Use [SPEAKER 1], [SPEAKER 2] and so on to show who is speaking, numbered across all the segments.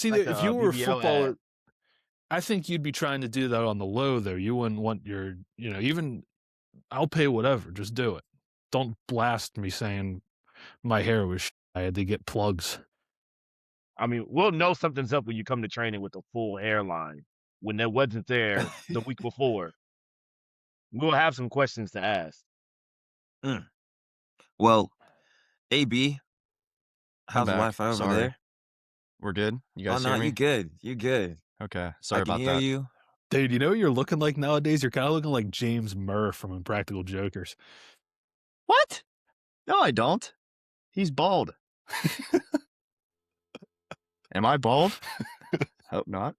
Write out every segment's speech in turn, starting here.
[SPEAKER 1] See,
[SPEAKER 2] like
[SPEAKER 1] if
[SPEAKER 2] a
[SPEAKER 1] you were a
[SPEAKER 2] BBL
[SPEAKER 1] footballer,
[SPEAKER 2] ad.
[SPEAKER 1] I think you'd be trying to do that on the low, though. You wouldn't want your, even I'll pay whatever. Just do it. Don't blast me saying my hair was I had to get plugs.
[SPEAKER 2] I mean, we'll know something's up when you come to training with a full hairline when there wasn't there the week before. We'll have some questions to ask.
[SPEAKER 3] Well, AB, how's the
[SPEAKER 4] back.
[SPEAKER 3] Wi-Fi over
[SPEAKER 4] Sorry.
[SPEAKER 3] there?
[SPEAKER 4] We're good. You
[SPEAKER 3] Oh
[SPEAKER 4] guys
[SPEAKER 3] no,
[SPEAKER 4] hear me?
[SPEAKER 3] you good. You good.
[SPEAKER 4] Okay. Sorry
[SPEAKER 3] I can
[SPEAKER 4] about
[SPEAKER 3] hear
[SPEAKER 4] that.
[SPEAKER 3] you.
[SPEAKER 1] Dude, you know what you're looking like nowadays? You're kind of looking like James Murr from Impractical Jokers.
[SPEAKER 4] What? No, I don't. He's bald. Am I bald? Hope not.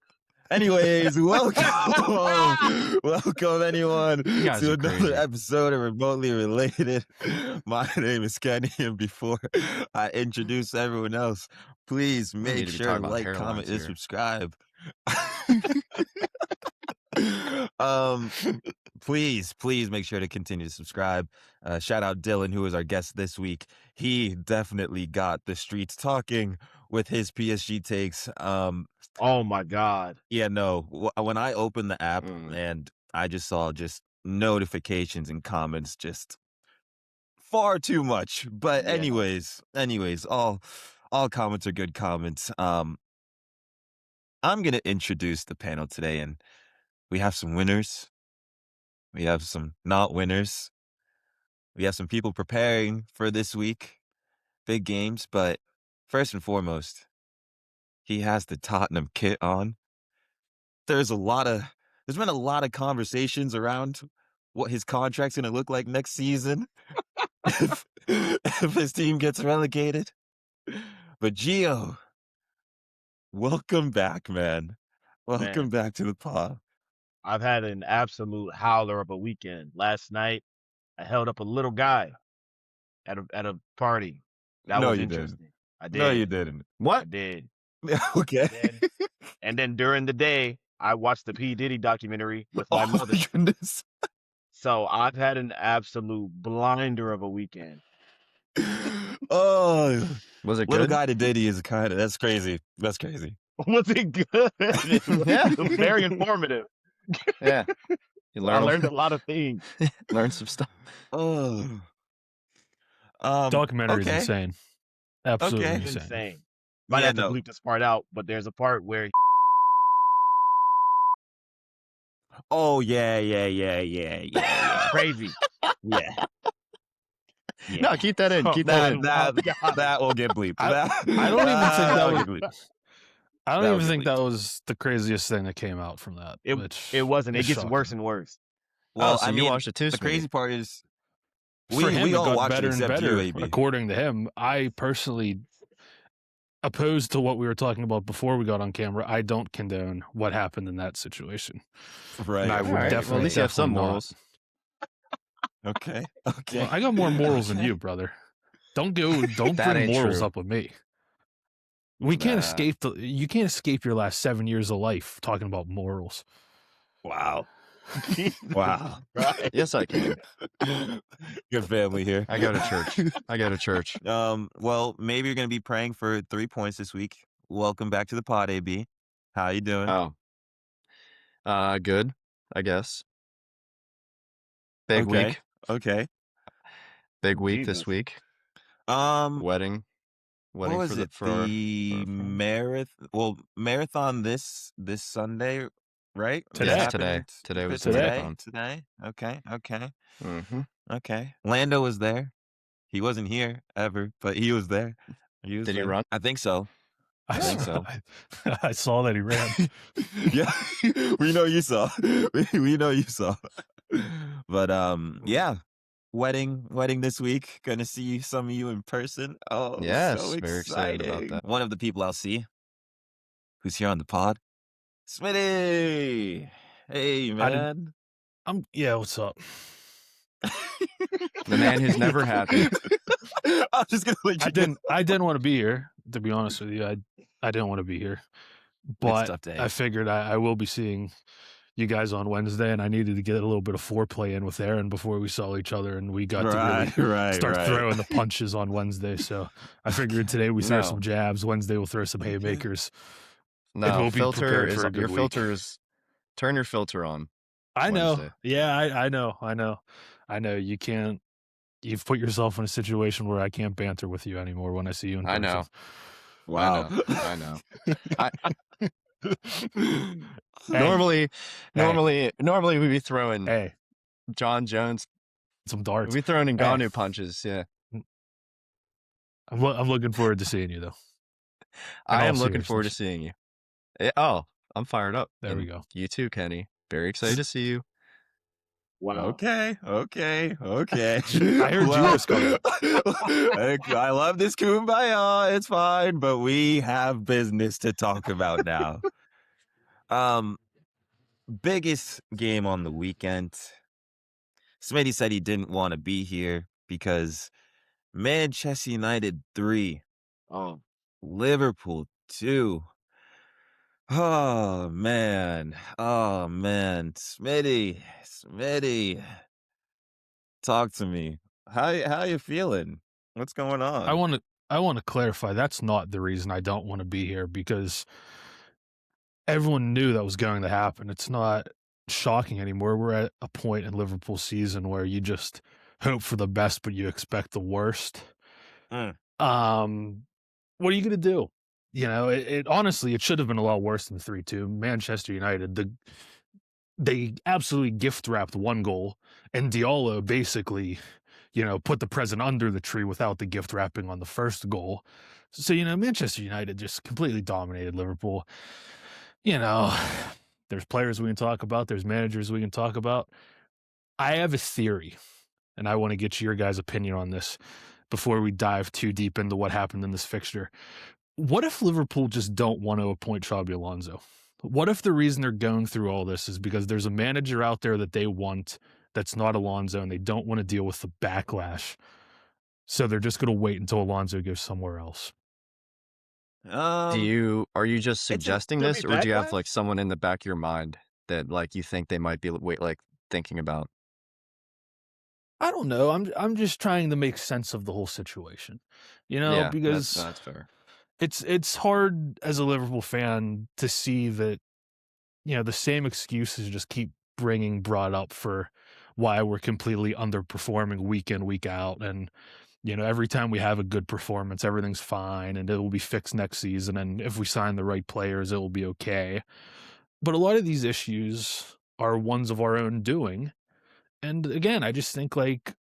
[SPEAKER 3] Anyways, welcome, welcome anyone
[SPEAKER 4] You guys
[SPEAKER 3] to
[SPEAKER 4] are
[SPEAKER 3] another
[SPEAKER 4] crazy.
[SPEAKER 3] episode of Remotely Related. My name is Kenny, and before I introduce everyone else, please
[SPEAKER 4] need
[SPEAKER 3] make
[SPEAKER 4] to be
[SPEAKER 3] sure
[SPEAKER 4] talking
[SPEAKER 3] to
[SPEAKER 4] about
[SPEAKER 3] like,
[SPEAKER 4] hairlines
[SPEAKER 3] comment, and
[SPEAKER 4] here.
[SPEAKER 3] subscribe. Please make sure to continue to subscribe. Shout out Dylan, who is our guest this week. He definitely got the streets talking with his PSG takes.
[SPEAKER 2] Oh my God.
[SPEAKER 3] Yeah, no. When I opened the app and I just saw just notifications and comments, just far too much. But
[SPEAKER 2] Yeah.
[SPEAKER 3] anyways, all comments are good comments. I'm gonna introduce the panel today, and we have some winners. We have some not winners. We have some people preparing for this week, big games. But first and foremost, he has the Tottenham kit on. There's been a lot of conversations around what his contract's gonna look like next season if his team gets relegated. But Gio, welcome back, man. Welcome back to the pod.
[SPEAKER 2] I've had an absolute howler of a weekend. Last night, I held up a little guy at a party. That
[SPEAKER 3] No,
[SPEAKER 2] was
[SPEAKER 3] you
[SPEAKER 2] interesting.
[SPEAKER 3] didn't.
[SPEAKER 2] I did.
[SPEAKER 3] No, you didn't.
[SPEAKER 2] I
[SPEAKER 4] What?
[SPEAKER 2] did.
[SPEAKER 3] Okay.
[SPEAKER 2] And then during the day, I watched the P. Diddy documentary with my
[SPEAKER 3] Oh
[SPEAKER 2] mother.
[SPEAKER 3] my goodness.
[SPEAKER 2] So I've had an absolute blinder of a weekend.
[SPEAKER 3] Oh,
[SPEAKER 4] Was it
[SPEAKER 3] little
[SPEAKER 4] good?
[SPEAKER 3] guy to Diddy is that's crazy. That's crazy.
[SPEAKER 2] Was it good?
[SPEAKER 4] Yeah.
[SPEAKER 2] It was very informative.
[SPEAKER 4] Yeah. You
[SPEAKER 2] I learned a lot of things.
[SPEAKER 4] learned some stuff.
[SPEAKER 3] Oh.
[SPEAKER 1] Documentary is
[SPEAKER 3] okay.
[SPEAKER 1] insane. Absolutely
[SPEAKER 3] Okay.
[SPEAKER 2] It's
[SPEAKER 1] insane.
[SPEAKER 2] insane. Might
[SPEAKER 3] Yeah,
[SPEAKER 2] have to
[SPEAKER 3] no.
[SPEAKER 2] bleep this part out, but there's a part where
[SPEAKER 3] Oh yeah.
[SPEAKER 2] crazy.
[SPEAKER 3] Yeah.
[SPEAKER 4] No, keep that in. Keep that in.
[SPEAKER 3] That will get bleeped.
[SPEAKER 1] I don't even think that would. I don't
[SPEAKER 3] That
[SPEAKER 1] even
[SPEAKER 3] would
[SPEAKER 1] think
[SPEAKER 3] get
[SPEAKER 1] that was the craziest thing that came out from that.
[SPEAKER 2] it wasn't. It
[SPEAKER 1] is
[SPEAKER 2] gets
[SPEAKER 1] shocking.
[SPEAKER 2] worse and worse.
[SPEAKER 3] Well,
[SPEAKER 4] so
[SPEAKER 3] I
[SPEAKER 4] you
[SPEAKER 3] mean,
[SPEAKER 4] watched it too,
[SPEAKER 3] the
[SPEAKER 4] Smitty.
[SPEAKER 3] crazy part is
[SPEAKER 1] For him,
[SPEAKER 3] we
[SPEAKER 1] it
[SPEAKER 3] all
[SPEAKER 1] got
[SPEAKER 3] watched
[SPEAKER 1] better
[SPEAKER 3] it
[SPEAKER 1] and
[SPEAKER 3] except
[SPEAKER 1] better.
[SPEAKER 3] you, AB.
[SPEAKER 1] According to him, I personally, opposed to what we were talking about before we got on camera, I don't condone what happened in that situation.
[SPEAKER 3] Right.
[SPEAKER 1] And I
[SPEAKER 4] All
[SPEAKER 1] would
[SPEAKER 4] right.
[SPEAKER 1] definitely.
[SPEAKER 4] Well, at least you have some
[SPEAKER 1] definitely not.
[SPEAKER 4] morals.
[SPEAKER 3] Okay.
[SPEAKER 1] Well, I got more morals than you, brother. Don't
[SPEAKER 4] That
[SPEAKER 1] bring
[SPEAKER 4] ain't
[SPEAKER 1] morals
[SPEAKER 4] true.
[SPEAKER 1] up with me. We can't
[SPEAKER 4] Nah.
[SPEAKER 1] escape you can't escape your last 7 years of life talking about morals.
[SPEAKER 3] Wow. Wow.
[SPEAKER 2] Right.
[SPEAKER 4] Yes, I can.
[SPEAKER 3] Good family here.
[SPEAKER 4] I go to church.
[SPEAKER 3] Well, maybe you're gonna be praying for 3 points this week. Welcome back to the pod, AB. How you doing?
[SPEAKER 4] Oh. Good, I guess. Big week.
[SPEAKER 3] Okay.
[SPEAKER 4] Big week
[SPEAKER 2] Jesus.
[SPEAKER 4] this week.
[SPEAKER 3] Wedding
[SPEAKER 4] Wedding
[SPEAKER 3] what was
[SPEAKER 4] for
[SPEAKER 3] it?
[SPEAKER 4] the
[SPEAKER 3] The marathon. Well, marathon this Sunday, right?
[SPEAKER 1] Today.
[SPEAKER 4] Yes,
[SPEAKER 3] It happened
[SPEAKER 4] today was the
[SPEAKER 1] Today.
[SPEAKER 4] marathon.
[SPEAKER 3] Today. Okay.
[SPEAKER 4] Mm-hmm.
[SPEAKER 3] Okay. Lando was there. He wasn't here ever, but he was there.
[SPEAKER 4] Did he
[SPEAKER 3] there.
[SPEAKER 4] run?
[SPEAKER 3] I think so. I think so.
[SPEAKER 1] I saw that he ran.
[SPEAKER 3] Yeah, we know you saw. We know you saw. But yeah, wedding this week. Gonna see some of you in person. Oh,
[SPEAKER 4] Yes,
[SPEAKER 3] so
[SPEAKER 4] very excited about
[SPEAKER 3] exciting.
[SPEAKER 4] that.
[SPEAKER 3] One of the people I'll see, who's here on the pod, Smitty. Hey man.
[SPEAKER 1] Yeah, what's up?
[SPEAKER 4] The man who's never happy.
[SPEAKER 3] I'm just gonna let you.
[SPEAKER 1] I didn't want to be here, to be honest with you. I didn't want to be here.
[SPEAKER 3] It's a
[SPEAKER 1] But
[SPEAKER 3] tough day.
[SPEAKER 1] I figured I will be seeing you guys on Wednesday, and I needed to get a little bit of foreplay in with Aaron before we saw each other, and we got to really start throwing the punches on Wednesday. So I figured today we throw
[SPEAKER 3] No.
[SPEAKER 1] some jabs. Wednesday we'll throw some haymakers. and
[SPEAKER 4] No,
[SPEAKER 1] we'll be
[SPEAKER 4] filter
[SPEAKER 1] prepared
[SPEAKER 4] is
[SPEAKER 1] for a good
[SPEAKER 4] your
[SPEAKER 1] week.
[SPEAKER 4] filter is turn your filter on
[SPEAKER 1] I know.
[SPEAKER 4] Wednesday.
[SPEAKER 1] Yeah, I know. You can't. You've put yourself in a situation where I can't banter with you anymore when I see you in
[SPEAKER 4] I
[SPEAKER 1] person.
[SPEAKER 4] know.
[SPEAKER 3] Wow.
[SPEAKER 4] I know. I
[SPEAKER 1] Hey,
[SPEAKER 4] normally we'd be throwing
[SPEAKER 1] hey,
[SPEAKER 4] John Jones.
[SPEAKER 1] some
[SPEAKER 4] We'd
[SPEAKER 1] darts.
[SPEAKER 4] be throwing
[SPEAKER 1] Hey,
[SPEAKER 4] Ngannou punches. Yeah,
[SPEAKER 1] I'm looking forward to seeing you though. In
[SPEAKER 4] I
[SPEAKER 1] all
[SPEAKER 4] am looking forward to
[SPEAKER 1] seriousness.
[SPEAKER 4] seeing you. Oh, I'm fired up.
[SPEAKER 1] There we
[SPEAKER 4] And
[SPEAKER 1] go.
[SPEAKER 4] You too, Kenny. Very excited to see you.
[SPEAKER 2] Wow.
[SPEAKER 3] Okay.
[SPEAKER 1] I heard Gio's coming.
[SPEAKER 3] I love this kumbaya. It's fine, but we have business to talk about now. Biggest game on the weekend. Smitty said he didn't want to be here because Manchester United 3,
[SPEAKER 2] Oh,
[SPEAKER 3] Liverpool 2. Oh man. Smitty. Talk to me. How you feeling? What's going on?
[SPEAKER 1] I want to clarify. That's not the reason I don't want to be here, because everyone knew that was going to happen. It's not shocking anymore. We're at a point in Liverpool season where you just hope for the best, but you expect the worst.
[SPEAKER 3] Mm.
[SPEAKER 1] What are you going to do? You know, it honestly, it should have been a lot worse than 3-2. Manchester United, they absolutely gift wrapped one goal, and Diallo basically, put the present under the tree without the gift wrapping on the first goal. So, Manchester United just completely dominated Liverpool. There's players we can talk about. There's managers we can talk about. I have a theory, and I want to get your guys' opinion on this before we dive too deep into what happened in this fixture. What if Liverpool just don't want to appoint Xabi Alonso? What if the reason they're going through all this is because there's a manager out there that they want that's not Alonso, and they don't want to deal with the backlash? So they're just going to wait until Alonso goes somewhere else.
[SPEAKER 4] Are you just
[SPEAKER 3] it's a-
[SPEAKER 4] suggesting
[SPEAKER 2] there'll
[SPEAKER 4] this,
[SPEAKER 2] be
[SPEAKER 4] or do you have
[SPEAKER 2] backlash?
[SPEAKER 4] like someone in the back of your mind that like you think they might be thinking about?
[SPEAKER 1] I don't know. I'm just trying to make sense of the whole situation,
[SPEAKER 4] Yeah,
[SPEAKER 1] because
[SPEAKER 4] that's fair.
[SPEAKER 1] it's hard as a Liverpool fan to see that, the same excuses just keep brought up for why we're completely underperforming week in, week out. And, every time we have a good performance, everything's fine and it will be fixed next season. And if we sign the right players, it will be okay. But a lot of these issues are ones of our own doing. And again, I just think like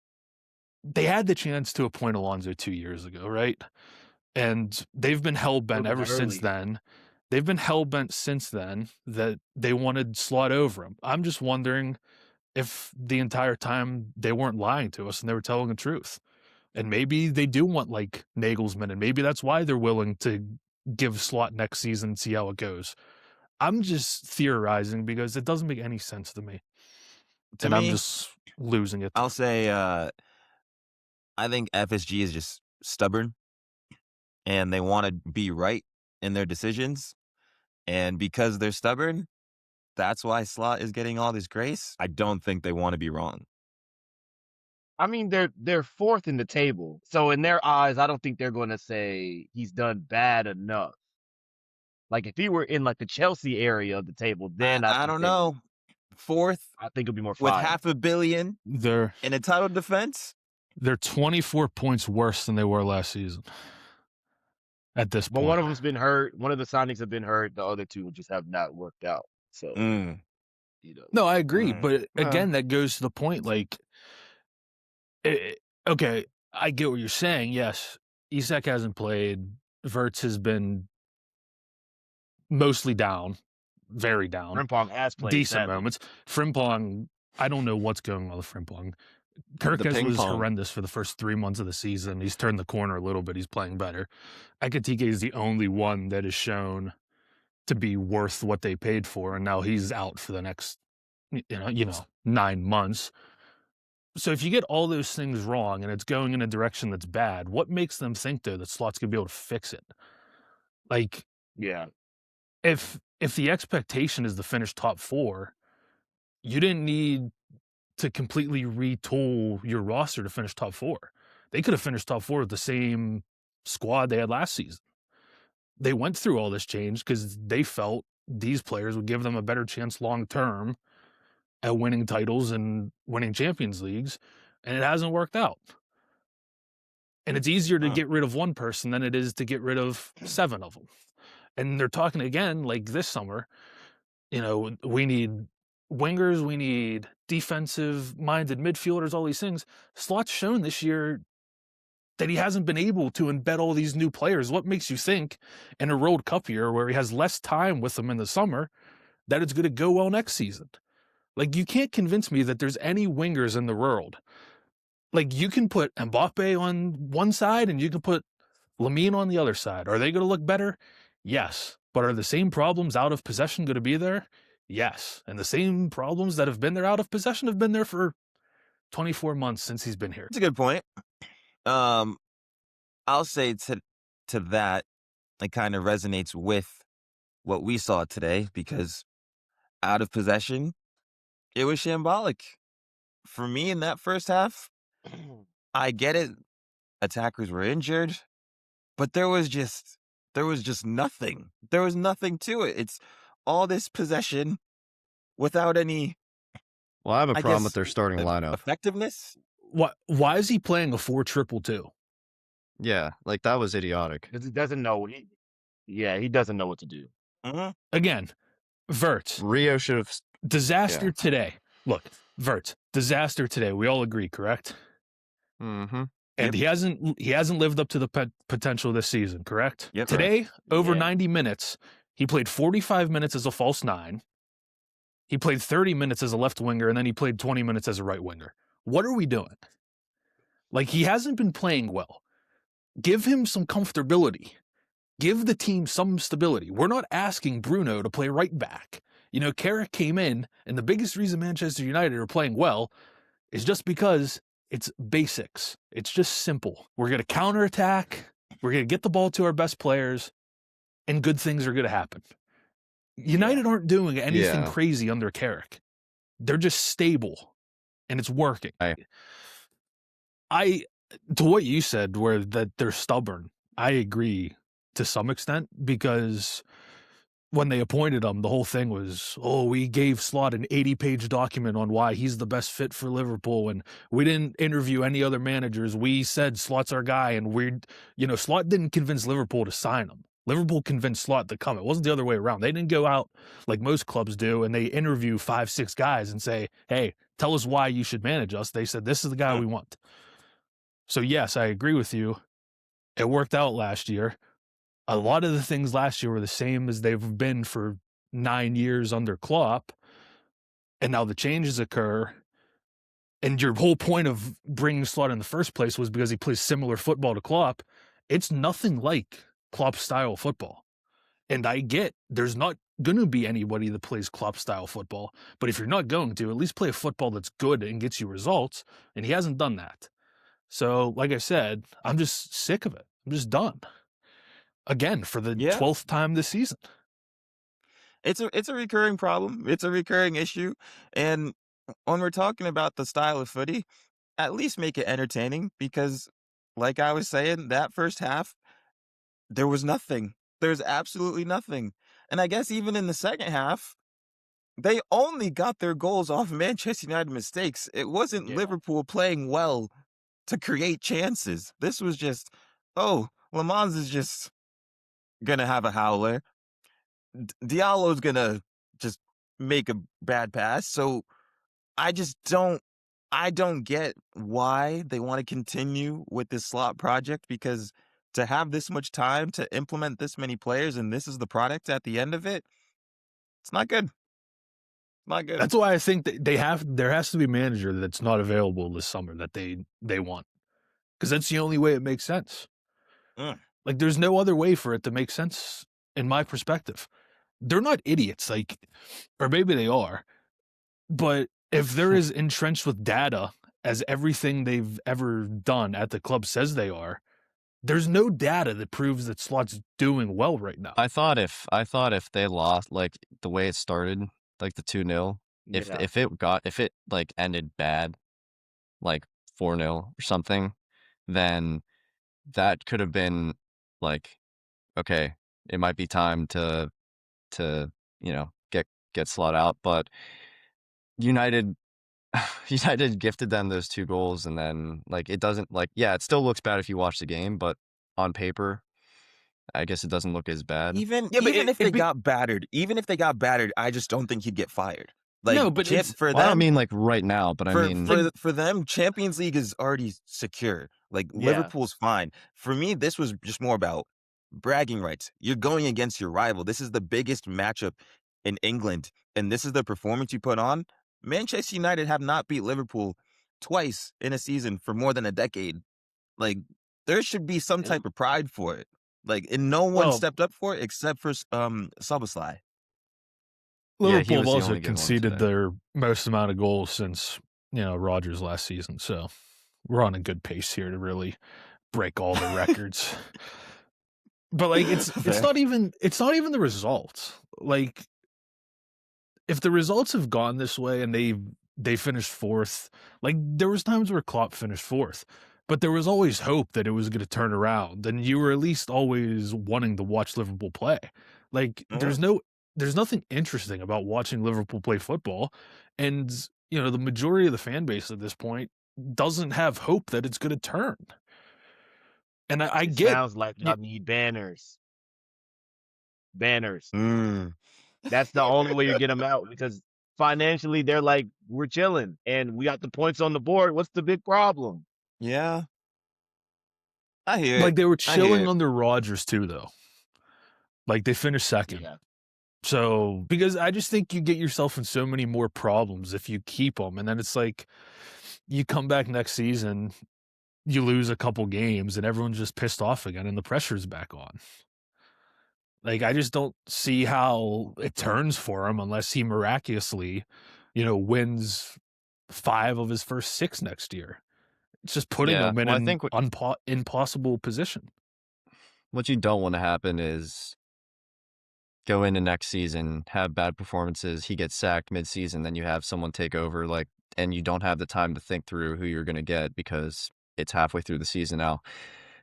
[SPEAKER 1] they had the chance to appoint Alonso 2 years ago, right? And they've been hell-bent ever since
[SPEAKER 2] Early.
[SPEAKER 1] then. They've been hell-bent since then that they wanted Slot over him. I'm just wondering if the entire time they weren't lying to us and they were telling the truth. And maybe they do want like Nagelsmann, and maybe that's why they're willing to give Slot next season and see how it goes. I'm just theorizing because it doesn't make any sense to me.
[SPEAKER 3] To
[SPEAKER 1] And
[SPEAKER 3] me,
[SPEAKER 1] I'm just losing it.
[SPEAKER 3] I'll say I think FSG is just stubborn and they want to be right in their decisions. And because they're stubborn, that's why Slot is getting all this grace. I don't think they want to be wrong.
[SPEAKER 2] I mean, they're fourth in the table, so in their eyes, I don't think they're going to say he's done bad enough. Like if he were in like the Chelsea area of the table, then
[SPEAKER 3] I don't know. Fourth
[SPEAKER 2] I think it'd be more
[SPEAKER 3] with
[SPEAKER 2] fire.
[SPEAKER 3] $500 million
[SPEAKER 1] They're
[SPEAKER 3] in a title defense.
[SPEAKER 1] 24 points worse than they were last season at this
[SPEAKER 2] But
[SPEAKER 1] point.
[SPEAKER 2] one of them's been hurt. One of the signings have been hurt. The other two just have not worked out. So
[SPEAKER 1] No, I agree.
[SPEAKER 3] Mm.
[SPEAKER 1] But again, that goes to the point. Like, okay, I get what you're saying. Yes, Isak hasn't played. Verts has been mostly down, very down.
[SPEAKER 2] Frimpong has played
[SPEAKER 1] Decent
[SPEAKER 2] sadly.
[SPEAKER 1] moments. Frimpong, I don't know what's going on with Frimpong. Kirkes
[SPEAKER 4] ping
[SPEAKER 1] was
[SPEAKER 4] pong.
[SPEAKER 1] horrendous for the first 3 months of the season. He's turned the corner a little bit. He's playing better. Ekitike is the only one that is shown to be worth what they paid for, and now he's out for the next, 9 months. So if you get all those things wrong and it's going in a direction that's bad, what makes them think though that Slot's gonna be able to fix it? Like,
[SPEAKER 2] Yeah.
[SPEAKER 1] if the expectation is to finish top 4, you didn't need to completely retool your roster to finish top 4. They could have finished top 4 with the same squad they had last season. they went through all this change because they felt these players would give them a better chance long term at winning titles and winning Champions Leagues, and it hasn't worked out. And it's easier to get rid of one person than it is to get rid of 7 of them. And they're talking again, like this summer, we need wingers, we need defensive-minded midfielders, all these things. Slot's shown this year that he hasn't been able to embed all these new players. What makes you think in a World Cup year where he has less time with them in the summer that it's going to go well next season? Like, you can't convince me that there's any wingers in the world. Like, you can put Mbappe on one side and you can put Lamine on the other side. Are they going to look better? Yes. But are the same problems out of possession going to be there? Yes. And the same problems that have been there out of possession have been there for 24 months since he's been here.
[SPEAKER 3] That's a good point. I'll say to that, it kind of resonates with what we saw today, because out of possession, it was shambolic. For me in that first half, I get it. Attackers were injured, but there was just nothing. There was nothing to it. It's all this possession without any,
[SPEAKER 4] Well, I have a
[SPEAKER 3] I
[SPEAKER 4] problem
[SPEAKER 3] guess,
[SPEAKER 4] with their starting lineup.
[SPEAKER 3] effectiveness.
[SPEAKER 1] Why is he playing a 4-2-2?
[SPEAKER 4] Yeah, like that was idiotic.
[SPEAKER 2] Because he doesn't know. He doesn't know what to do.
[SPEAKER 1] Again, Verts,
[SPEAKER 4] Rio should have.
[SPEAKER 1] disaster
[SPEAKER 4] Yeah.
[SPEAKER 1] today. Look, Verts, disaster today. We all agree, correct?
[SPEAKER 4] Mm-hmm.
[SPEAKER 1] And
[SPEAKER 3] Yep.
[SPEAKER 1] he hasn't lived up to the potential this season, correct?
[SPEAKER 3] Yep.
[SPEAKER 1] Today, over
[SPEAKER 2] Yeah.
[SPEAKER 1] 90 minutes, he played 45 minutes as a false 9. He played 30 minutes as a left winger, and then he played 20 minutes as a right winger. What are we doing? Like, he hasn't been playing well. Give him some comfortability. Give the team some stability. We're not asking Bruno to play right back. Carrick came in, and the biggest reason Manchester United are playing well is just because it's basics. It's just simple. We're going to counterattack. We're going to get the ball to our best players, and good things are going to happen. United aren't doing anything
[SPEAKER 4] Yeah.
[SPEAKER 1] crazy under Carrick. They're just stable, and it's working. To what you said, where that they're stubborn, I agree to some extent, because when they appointed him, the whole thing was, we gave Slot an 80-page document on why he's the best fit for Liverpool, and we didn't interview any other managers. We said Slot's our guy, and Slot didn't convince Liverpool to sign him. Liverpool convinced Slot to come. It wasn't the other way around. They didn't go out like most clubs do, and they interview 5-6 guys and say, hey, tell us why you should manage us. They said, this is the guy we want. So yes, I agree with you. It worked out last year. A lot of the things last year were the same as they've been for 9 years under Klopp. And now the changes occur. And your whole point of bringing Slot in the first place was because he plays similar football to Klopp. It's nothing like Klopp style football. And I get there's not going to be anybody that plays Klopp style football. But if you're not going to, at least play a football that's good and gets you results. And he hasn't done that. So, like I said, I'm just sick of it. I'm just done. Again, for the 12th time this season.
[SPEAKER 3] It's a recurring problem. It's a recurring issue. And when we're talking about the style of footy, at least make it entertaining, because, like I was saying, that first half, there was nothing. There's absolutely nothing. And I guess even in the second half, they only got their goals off Manchester United mistakes. It wasn't Liverpool playing well to create chances. This was just, Le Mans is just gonna have a howler. Diallo's gonna just make a bad pass. So I don't get why they want to continue with this Slot project, because to have this much time to implement this many players and this is the product at the end of it, it's not good. Not good.
[SPEAKER 1] That's why I think that there has to be a manager that's not available this summer that they want. Because that's the only way it makes sense. Like, there's no other way for it to make sense in my perspective. They're not idiots, or maybe they are, but if they're as entrenched with data as everything they've ever done at the club says they are, there's no data that proves that Slot's doing well right now.
[SPEAKER 4] I thought if they lost, like the way it started, like the 2-0, if it like ended bad, like 4-0 or something, then that could have been like, okay, it might be time to get slot out. But United United gifted them those 2 goals, and then it doesn't it still looks bad if you watch the game, but on paper, I guess it doesn't look as bad.
[SPEAKER 3] Even
[SPEAKER 2] Yeah, but
[SPEAKER 3] if they got battered, I just don't think he'd get fired.
[SPEAKER 1] No, but
[SPEAKER 3] for
[SPEAKER 4] Well,
[SPEAKER 3] them,
[SPEAKER 4] I don't mean right now, but I mean
[SPEAKER 3] for them, Champions League is already secure.
[SPEAKER 2] Yeah.
[SPEAKER 3] Liverpool's fine. For me, this was just more about bragging rights. You're going against your rival. This is the biggest matchup in England, and this is the performance you put on. Manchester United have not beat Liverpool twice in a season for more than a decade. There should be some type of pride for it. And no one stepped up for it except for Szoboszlai.
[SPEAKER 1] Liverpool have
[SPEAKER 4] was the
[SPEAKER 1] also
[SPEAKER 4] only good one
[SPEAKER 1] conceded
[SPEAKER 4] today.
[SPEAKER 1] their most amount of goals since Rodgers last season, so we're on a good pace here to really break all the records. But it's
[SPEAKER 3] Fair.
[SPEAKER 1] not even the results. If the results have gone this way and they finished 4th, there was times where Klopp finished 4th, but there was always hope that it was going to turn around, and you were at least always wanting to watch Liverpool play. There's nothing interesting about watching Liverpool play football, and the majority of the fan base at this point doesn't have hope that it's going to turn. And I get
[SPEAKER 2] sounds like y'all need banners. Banners.
[SPEAKER 3] Mm.
[SPEAKER 2] That's the only way you get them out, because financially they're like, we're chilling and we got the points on the board. What's the big problem?
[SPEAKER 3] Yeah. I hear it.
[SPEAKER 1] they were
[SPEAKER 3] I hear
[SPEAKER 1] chilling
[SPEAKER 3] it.
[SPEAKER 1] under Rodgers too, though. They finished 2nd.
[SPEAKER 2] Yeah.
[SPEAKER 1] So, because I just think you get yourself in so many more problems if you keep them. And then it's you come back next season, you lose a couple games, and everyone's just pissed off again, and the pressure's back on. I just don't see how it turns for him unless he miraculously, wins 5 of his first 6 next year. It's just putting him in an impossible position.
[SPEAKER 4] What you don't want to happen is go into next season, have bad performances, he gets sacked mid-season, then you have someone take over, and you don't have the time to think through who you're going to get because it's halfway through the season now.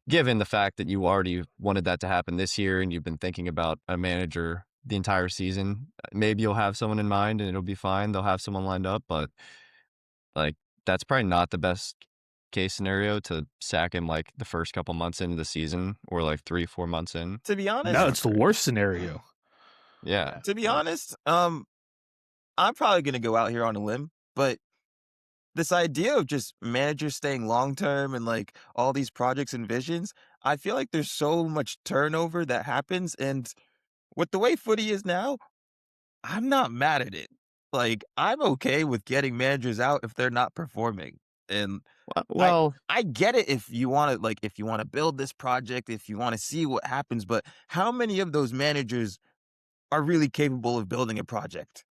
[SPEAKER 4] Given the fact that you already wanted that to happen this year and you've been thinking about a manager the entire season, maybe you'll have someone in mind and it'll be fine. They'll have someone lined up, but that's probably not the best case scenario to sack him the first couple months into the season or 3-4 months in.
[SPEAKER 3] To be honest,
[SPEAKER 1] No, it's the worst scenario.
[SPEAKER 4] Yeah.
[SPEAKER 3] To be honest, I'm probably gonna go out here on a limb, but this idea of just managers staying long term and all these projects and visions, I feel like there's so much turnover that happens, and with the way footy is now, I'm not mad at it. I'm okay with getting managers out if they're not performing. And
[SPEAKER 4] Well,
[SPEAKER 3] I get it if you want to build this project, if you want to see what happens, but how many of those managers are really capable of building a project?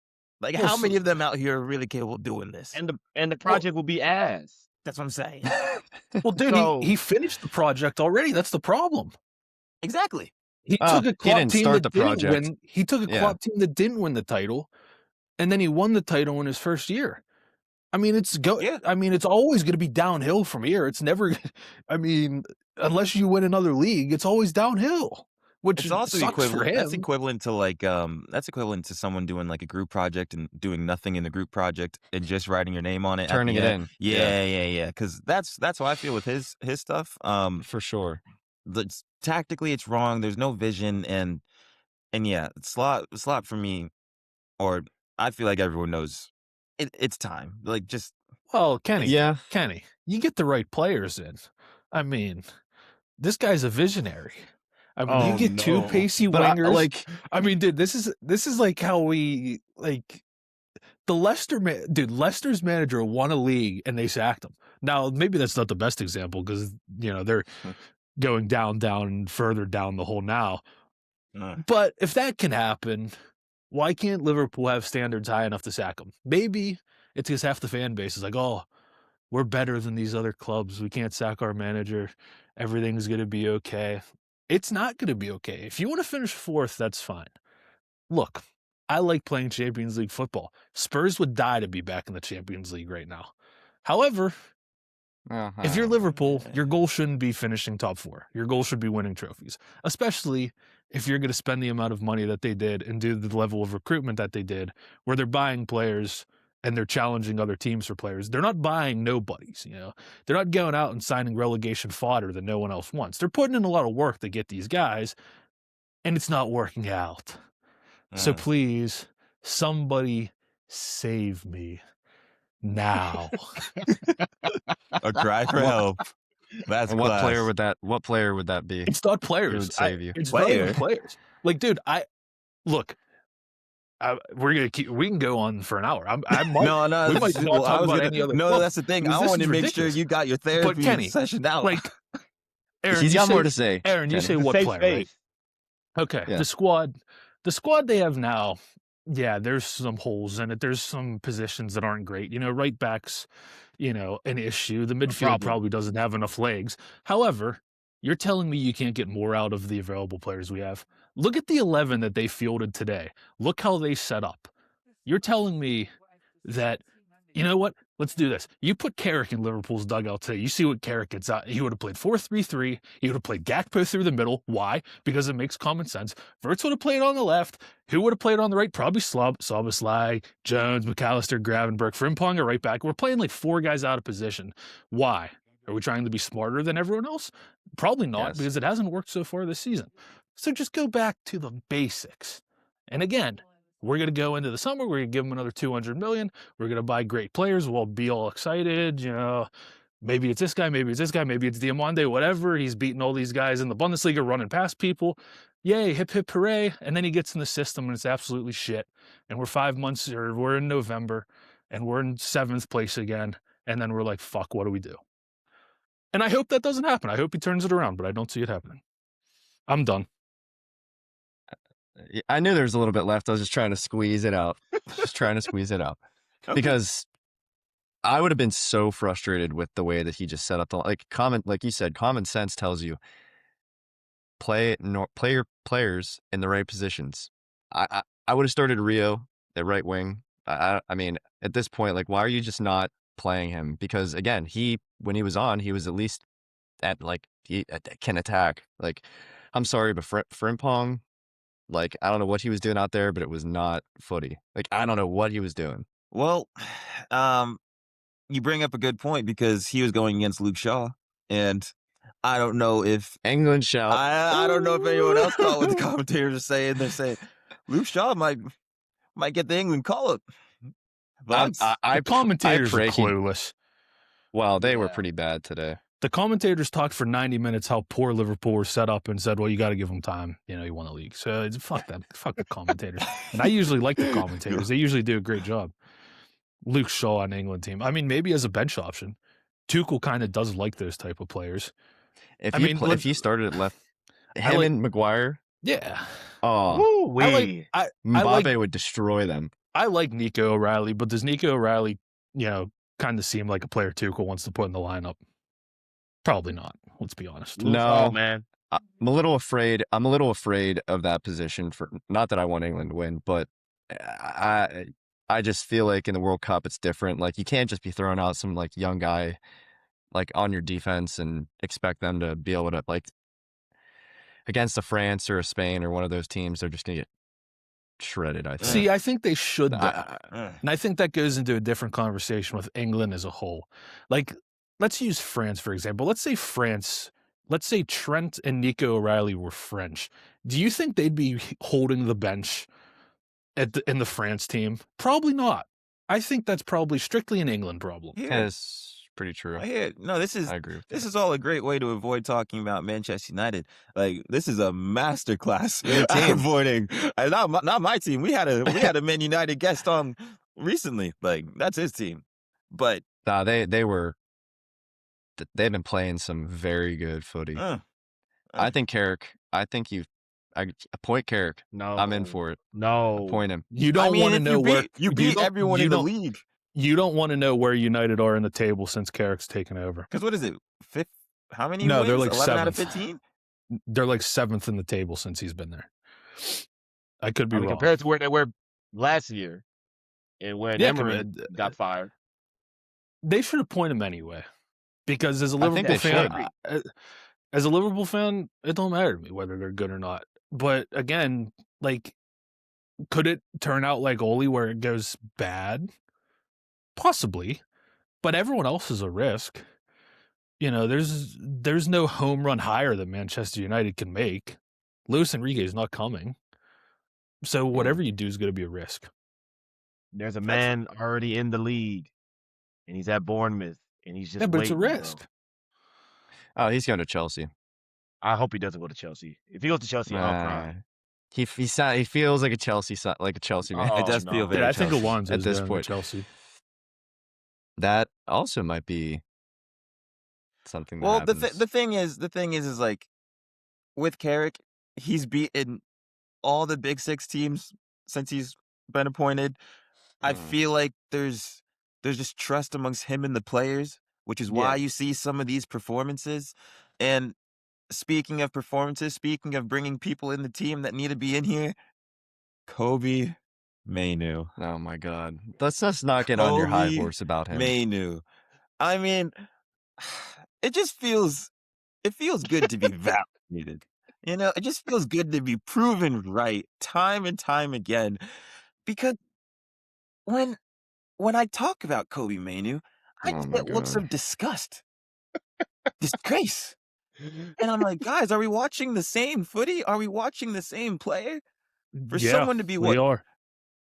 [SPEAKER 3] How many of them out here are really capable of doing this?
[SPEAKER 2] And the project will be ass.
[SPEAKER 3] That's what I'm saying.
[SPEAKER 1] Well, dude, he finished the project already. That's the problem.
[SPEAKER 3] Exactly.
[SPEAKER 1] He took a Klopp team that didn't
[SPEAKER 4] project.
[SPEAKER 1] win. He took a Klopp team that didn't win the title, and then he won the title in his first year. I mean, it's always going to be downhill from here. It's never. I mean, unless you win another league, it's always downhill. Which
[SPEAKER 3] It's also
[SPEAKER 1] sucks for him.
[SPEAKER 3] That's equivalent to that's equivalent to someone doing a group project and doing nothing in the group project and just writing your name on it,
[SPEAKER 4] Turning it in.
[SPEAKER 3] Yeah. Because that's how I feel with his stuff.
[SPEAKER 4] For sure.
[SPEAKER 3] Tactically, it's wrong. There's no vision, and yeah, slot for me, or I feel like everyone knows it's time.
[SPEAKER 1] Well, Kenny,
[SPEAKER 4] Yeah.
[SPEAKER 1] Kenny, you get the right players in. I mean, this guy's a visionary. I mean, you get 2 pacey wingers. I mean, dude, this is how we the Leicester's manager won a league and they sacked him. Now, maybe that's not the best example because they're going down, further down the hole now. But if that can happen, why can't Liverpool have standards high enough to sack him? Maybe it's because half the fan base is oh, we're better than these other clubs. We can't sack our manager. Everything's going to be okay. It's not going to be okay. If you want to finish 4th, that's fine. Look, I like playing Champions League football. Spurs would die to be back in the Champions League right now. However, If you're Liverpool, your goal shouldn't be finishing top 4. Your goal should be winning trophies, especially if you're going to spend the amount of money that they did and do the level of recruitment that they did, where they're buying players and they're challenging other teams for players. They're not buying nobodies, you know. They're not going out and signing relegation fodder that no one else wants. They're putting in a lot of work to get these guys, and it's not working out. So please, somebody save me now.
[SPEAKER 3] A cry for help. That's
[SPEAKER 4] And what
[SPEAKER 3] class.
[SPEAKER 4] player would that? What player would that be?
[SPEAKER 1] It's not
[SPEAKER 4] Who
[SPEAKER 1] players.
[SPEAKER 4] would save you?
[SPEAKER 1] It's not even players. Like, dude, we can go on for an hour. I might,
[SPEAKER 3] No,
[SPEAKER 1] we might
[SPEAKER 3] that's-
[SPEAKER 1] not
[SPEAKER 3] well, I
[SPEAKER 1] talk
[SPEAKER 3] was
[SPEAKER 1] about
[SPEAKER 3] gonna-
[SPEAKER 1] any other.
[SPEAKER 3] No,
[SPEAKER 1] club,
[SPEAKER 3] that's the thing.
[SPEAKER 1] because
[SPEAKER 3] I
[SPEAKER 1] this
[SPEAKER 3] want
[SPEAKER 1] is
[SPEAKER 3] to make
[SPEAKER 1] ridiculous.
[SPEAKER 3] sure you got your therapy
[SPEAKER 1] Kenny,
[SPEAKER 3] session out.
[SPEAKER 1] Like, Aaron,
[SPEAKER 4] He's
[SPEAKER 1] you
[SPEAKER 4] got
[SPEAKER 1] say,
[SPEAKER 4] more to say.
[SPEAKER 1] Aaron, you
[SPEAKER 4] Kenny.
[SPEAKER 1] say
[SPEAKER 2] It's a
[SPEAKER 1] what
[SPEAKER 2] safe
[SPEAKER 1] player, right?
[SPEAKER 2] space.
[SPEAKER 1] Okay,
[SPEAKER 4] Yeah.
[SPEAKER 1] the squad they have now. Yeah, there's some holes in it. There's some positions that aren't great. You know, right backs, you know, an issue. The midfield
[SPEAKER 2] problem.
[SPEAKER 1] probably doesn't have enough legs. However, you're telling me you can't get more out of the available players we have. Look at the 11 that they fielded today. Look how they set up. You're telling me that, you know what? Let's do this. You put Carrick in Liverpool's dugout today. You see what Carrick gets out. He would have played 4-3-3. He would have played Gakpo through the middle. Why? Because it makes common sense. Verts would have played on the left. Who would have played on the right? Probably Szoboszlai, Jones, McAllister, Gravenberch, Frimpong are right back. We're playing like 4 guys out of position. Why? Are we trying to be smarter than everyone else? Probably not,
[SPEAKER 4] Yes.
[SPEAKER 1] because it hasn't worked so far this season. So just go back to the basics. And again, we're going to go into the summer. We're going to give them another 200 million. We're going to buy great players. We'll be all excited. You know, maybe it's this guy, maybe it's this guy, maybe it's Diamande, whatever. He's beating all these guys in the Bundesliga, running past people. Yay, hip, hip, hooray. And then he gets in the system and it's absolutely shit. And we're 5 months, or we're in November and we're in 7th place again. And then we're like, fuck, what do we do? And I hope that doesn't happen. I hope he turns it around, but I don't see it happening. I'm done.
[SPEAKER 4] I knew there was a little bit left. I was just trying to squeeze it out.
[SPEAKER 3] Okay.
[SPEAKER 4] Because I would have been so frustrated with the way that he just set up the like you said, common sense tells you play your players in the right positions. I would have started Rio at right wing. I mean, at this point, like, why are you just not playing him? Because again, when he was on, he was at least he can attack. Like, I'm sorry, but Frimpong, like, I don't know what he was doing out there, but it was not footy. Like, I don't know what he was doing.
[SPEAKER 3] Well, you bring up a good point because he was going against Luke Shaw, and I don't know if
[SPEAKER 4] England shout.
[SPEAKER 3] I don't know if anyone else caught what the commentators are saying. They're saying Luke Shaw might get the England call up. But
[SPEAKER 1] The commentators are
[SPEAKER 4] pray he-
[SPEAKER 1] clueless.
[SPEAKER 4] Well, they were
[SPEAKER 2] Yeah.
[SPEAKER 4] pretty bad today.
[SPEAKER 1] The commentators talked for 90 minutes how poor Liverpool were set up and said, well, you got to give them time. You know, he won the league. So fuck them. Fuck the commentators. And I usually like the commentators. They usually do a great job. Luke Shaw on the England team. I mean, maybe as a bench option. Tuchel kind of does like those type of players.
[SPEAKER 4] If
[SPEAKER 1] I
[SPEAKER 4] you
[SPEAKER 1] mean,
[SPEAKER 4] if you started at left, him
[SPEAKER 1] like-
[SPEAKER 4] and Maguire,
[SPEAKER 1] Yeah.
[SPEAKER 4] oh,
[SPEAKER 2] Woo-wee.
[SPEAKER 4] Mbappe would destroy them.
[SPEAKER 1] I like Nico O'Reilly, but does Nico O'Reilly, you know, kind of seem like a player Tuchel wants to put in the lineup? Probably not. Let's be honest.
[SPEAKER 4] No.
[SPEAKER 2] Oh, man.
[SPEAKER 4] I'm a little afraid. I'm a little afraid of that position. For not that I want England to win, but I just feel like in the World Cup it's different. Like, you can't just be throwing out some like young guy like on your defense and expect them to be able to, like, against a France or a Spain or one of those teams, they're just gonna get shredded. I think.
[SPEAKER 1] See, I think they should.
[SPEAKER 4] I-
[SPEAKER 1] And I think that goes into a different conversation with England as a whole. Like, let's use France, for example. Let's say Trent and Nico O'Reilly were French. Do you think they'd be holding the bench in the France team? Probably not. I think that's probably strictly an England problem.
[SPEAKER 4] Yeah, it's pretty true.
[SPEAKER 3] I hear no. This is
[SPEAKER 4] I agree with
[SPEAKER 3] this
[SPEAKER 4] that.
[SPEAKER 3] is all a great way to avoid talking about Manchester United. Like, this is a masterclass
[SPEAKER 4] Good
[SPEAKER 3] at
[SPEAKER 4] team.
[SPEAKER 3] avoiding. And not my team. We had a Man United guest on recently. Like, that's his team. But
[SPEAKER 4] Nah, they've been playing some very good footy. I think Carrick. I appoint Carrick.
[SPEAKER 2] No.
[SPEAKER 4] I'm in for it.
[SPEAKER 2] No.
[SPEAKER 4] Appoint him.
[SPEAKER 1] You don't want to
[SPEAKER 3] if
[SPEAKER 1] know where
[SPEAKER 3] you beat everyone in the league.
[SPEAKER 1] You don't want to know where United are in the table since Carrick's taken over.
[SPEAKER 3] Because what is it? Fifth? How many?
[SPEAKER 1] No,
[SPEAKER 3] wins?
[SPEAKER 1] they're like
[SPEAKER 3] 11 out of
[SPEAKER 1] 7th.
[SPEAKER 3] 15.
[SPEAKER 1] They're like 7th in the table since he's been there. I could be
[SPEAKER 2] I mean,
[SPEAKER 1] wrong.
[SPEAKER 2] compared to where they were last year and when
[SPEAKER 1] Yeah,
[SPEAKER 2] Emery
[SPEAKER 1] compared-
[SPEAKER 2] got fired.
[SPEAKER 1] They should appoint him anyway, Because as a
[SPEAKER 4] I think
[SPEAKER 1] Liverpool
[SPEAKER 4] they
[SPEAKER 1] fan,
[SPEAKER 4] should.
[SPEAKER 1] as a Liverpool fan, it don't matter to me whether they're good or not. But again, like, could it turn out like Ole where it goes bad? Possibly, but everyone else is a risk. You know, there's no home run higher that Manchester United can make. Luis Enrique is not coming, so whatever you do is going to be a risk.
[SPEAKER 2] There's a man already in the league, and he's at Bournemouth, and he's just
[SPEAKER 1] Yeah, but it's a
[SPEAKER 2] waiting.
[SPEAKER 1] risk.
[SPEAKER 2] Bro.
[SPEAKER 4] Oh, he's going to Chelsea.
[SPEAKER 2] I hope he doesn't go to Chelsea. If he goes to Chelsea, I'll cry.
[SPEAKER 4] He feels like a Chelsea man.
[SPEAKER 2] Oh,
[SPEAKER 3] It does feel
[SPEAKER 2] no.
[SPEAKER 3] very
[SPEAKER 1] Yeah, I think
[SPEAKER 3] Chelsea.
[SPEAKER 1] Alonso
[SPEAKER 4] At
[SPEAKER 1] is
[SPEAKER 4] this
[SPEAKER 1] going to
[SPEAKER 4] point.
[SPEAKER 1] Chelsea.
[SPEAKER 4] That also might be something that
[SPEAKER 3] Well,
[SPEAKER 4] happens.
[SPEAKER 3] the thing is like with Carrick, he's beaten all the big six teams since he's been appointed. I feel like there's just trust amongst him and the players, which is why you see some of these performances. And speaking of performances, speaking of bringing people in the team that need to be in here, Kobbie Mainoo.
[SPEAKER 4] Oh my God. Let's just not get on your high
[SPEAKER 3] Kobbie
[SPEAKER 4] horse about him.
[SPEAKER 3] Mainoo. I mean, it feels good to be validated. You know, it just feels good to be proven right time and time again. Because when I talk about Kobbie Mainoo, I just get looks of disgust, disgrace. And I'm like, guys, are we watching the same footy? Are we watching the same player? For someone to be,
[SPEAKER 1] we are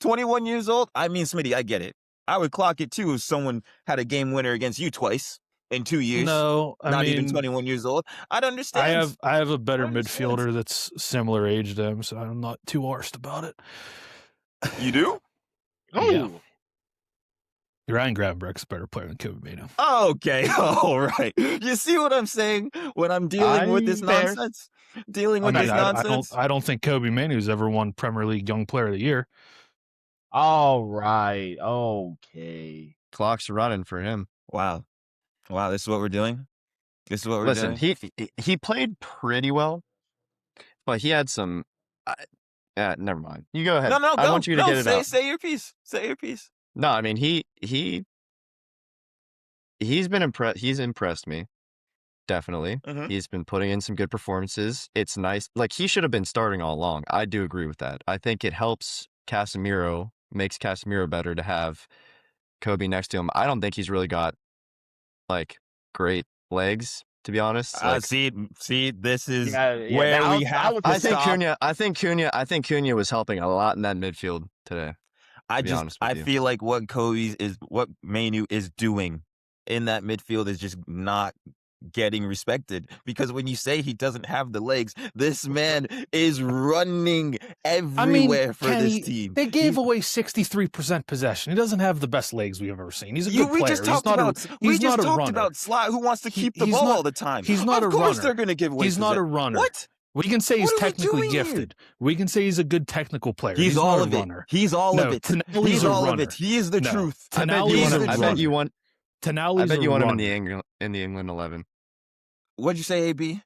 [SPEAKER 3] 21 years old? I mean, Smitty, I get it. I would clock it too if someone had a game winner against you twice in 2 years.
[SPEAKER 1] No, I mean,
[SPEAKER 3] even 21 years old. I'd understand.
[SPEAKER 1] I have a better midfielder that's similar age to him, so I'm not too arsed about it.
[SPEAKER 3] You do?
[SPEAKER 2] Oh.
[SPEAKER 1] Yeah. Ryan Gravenberch's a better player than Kobbie Mainoo.
[SPEAKER 3] Okay, all right. You see what I'm saying when I'm dealing with this nonsense?
[SPEAKER 1] I don't think Kobbie Mainoo's ever won Premier League Young Player of the Year.
[SPEAKER 2] All right. Okay.
[SPEAKER 4] Clock's running for him.
[SPEAKER 3] Wow, this is what we're doing? This is what we're doing?
[SPEAKER 4] Listen, he played pretty well, but he had some... never mind. You go ahead.
[SPEAKER 3] No, go.
[SPEAKER 4] I want you to get it out.
[SPEAKER 3] Say your piece. Say your piece.
[SPEAKER 4] No, I mean, he's been impressed. He's impressed me. Definitely.
[SPEAKER 3] Mhm.
[SPEAKER 4] He's been putting in some good performances. It's nice. Like, he should have been starting all along. I do agree with that. I think it helps Casemiro, makes Casemiro better to have Kobbie next to him. I don't think he's really got, like, great legs, to be honest. Like,
[SPEAKER 3] See, this is
[SPEAKER 2] where
[SPEAKER 3] we have to
[SPEAKER 4] I think
[SPEAKER 3] stop.
[SPEAKER 4] I think Cunha was helping a lot in that midfield today.
[SPEAKER 3] I feel like what Mainoo is doing in that midfield is just not getting respected, because when you say he doesn't have the legs, this man is running everywhere for this team.
[SPEAKER 1] They gave away 63% possession. He doesn't have the best legs we've ever seen. He's a good player.
[SPEAKER 3] We just talked about Sly, who wants to keep the ball all the time.
[SPEAKER 1] He's not a runner.
[SPEAKER 3] Of course they're going to give away.
[SPEAKER 1] He's not a runner.
[SPEAKER 3] What?
[SPEAKER 1] We can say he's
[SPEAKER 3] What are we
[SPEAKER 1] technically
[SPEAKER 3] doing
[SPEAKER 1] gifted. We can say he's a good technical player.
[SPEAKER 3] He's
[SPEAKER 1] not
[SPEAKER 3] all
[SPEAKER 1] a
[SPEAKER 3] of it.
[SPEAKER 1] runner.
[SPEAKER 3] He's all of it.
[SPEAKER 1] Tonali's
[SPEAKER 3] He's
[SPEAKER 1] a
[SPEAKER 3] all
[SPEAKER 1] runner.
[SPEAKER 3] of it. He is the truth.
[SPEAKER 4] I bet you want
[SPEAKER 1] Tonali's
[SPEAKER 4] him
[SPEAKER 1] runner.
[SPEAKER 4] in the England 11.
[SPEAKER 3] What'd you say, AB?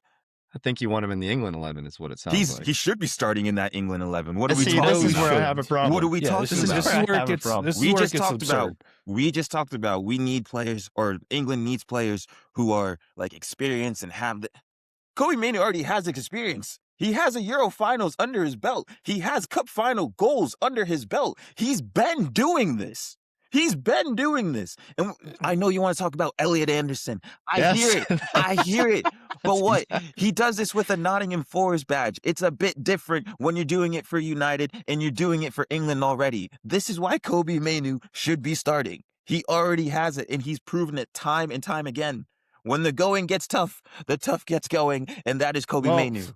[SPEAKER 4] I think you want him in the England 11 is what it sounds like.
[SPEAKER 3] He should be starting in that England 11. What are we
[SPEAKER 4] See,
[SPEAKER 3] talking
[SPEAKER 4] this is
[SPEAKER 3] about?
[SPEAKER 4] where I have a problem.
[SPEAKER 3] What are we talking about?
[SPEAKER 1] This is where it gets absurd.
[SPEAKER 3] We just talked about we need players, or England needs players who are like experienced and have the. Kobbie Mainoo already has experience. He has a Euro finals under his belt. He has cup final goals under his belt. He's been doing this. And I know you want to talk about Elliot Anderson. I hear it. But what? He does this with a Nottingham Forest badge. It's a bit different when you're doing it for United and you're doing it for England already. This is why Kobbie Mainoo should be starting. He already has it, and he's proven it time and time again. When the going gets tough, the tough gets going, and that is Kobbie Mainoo.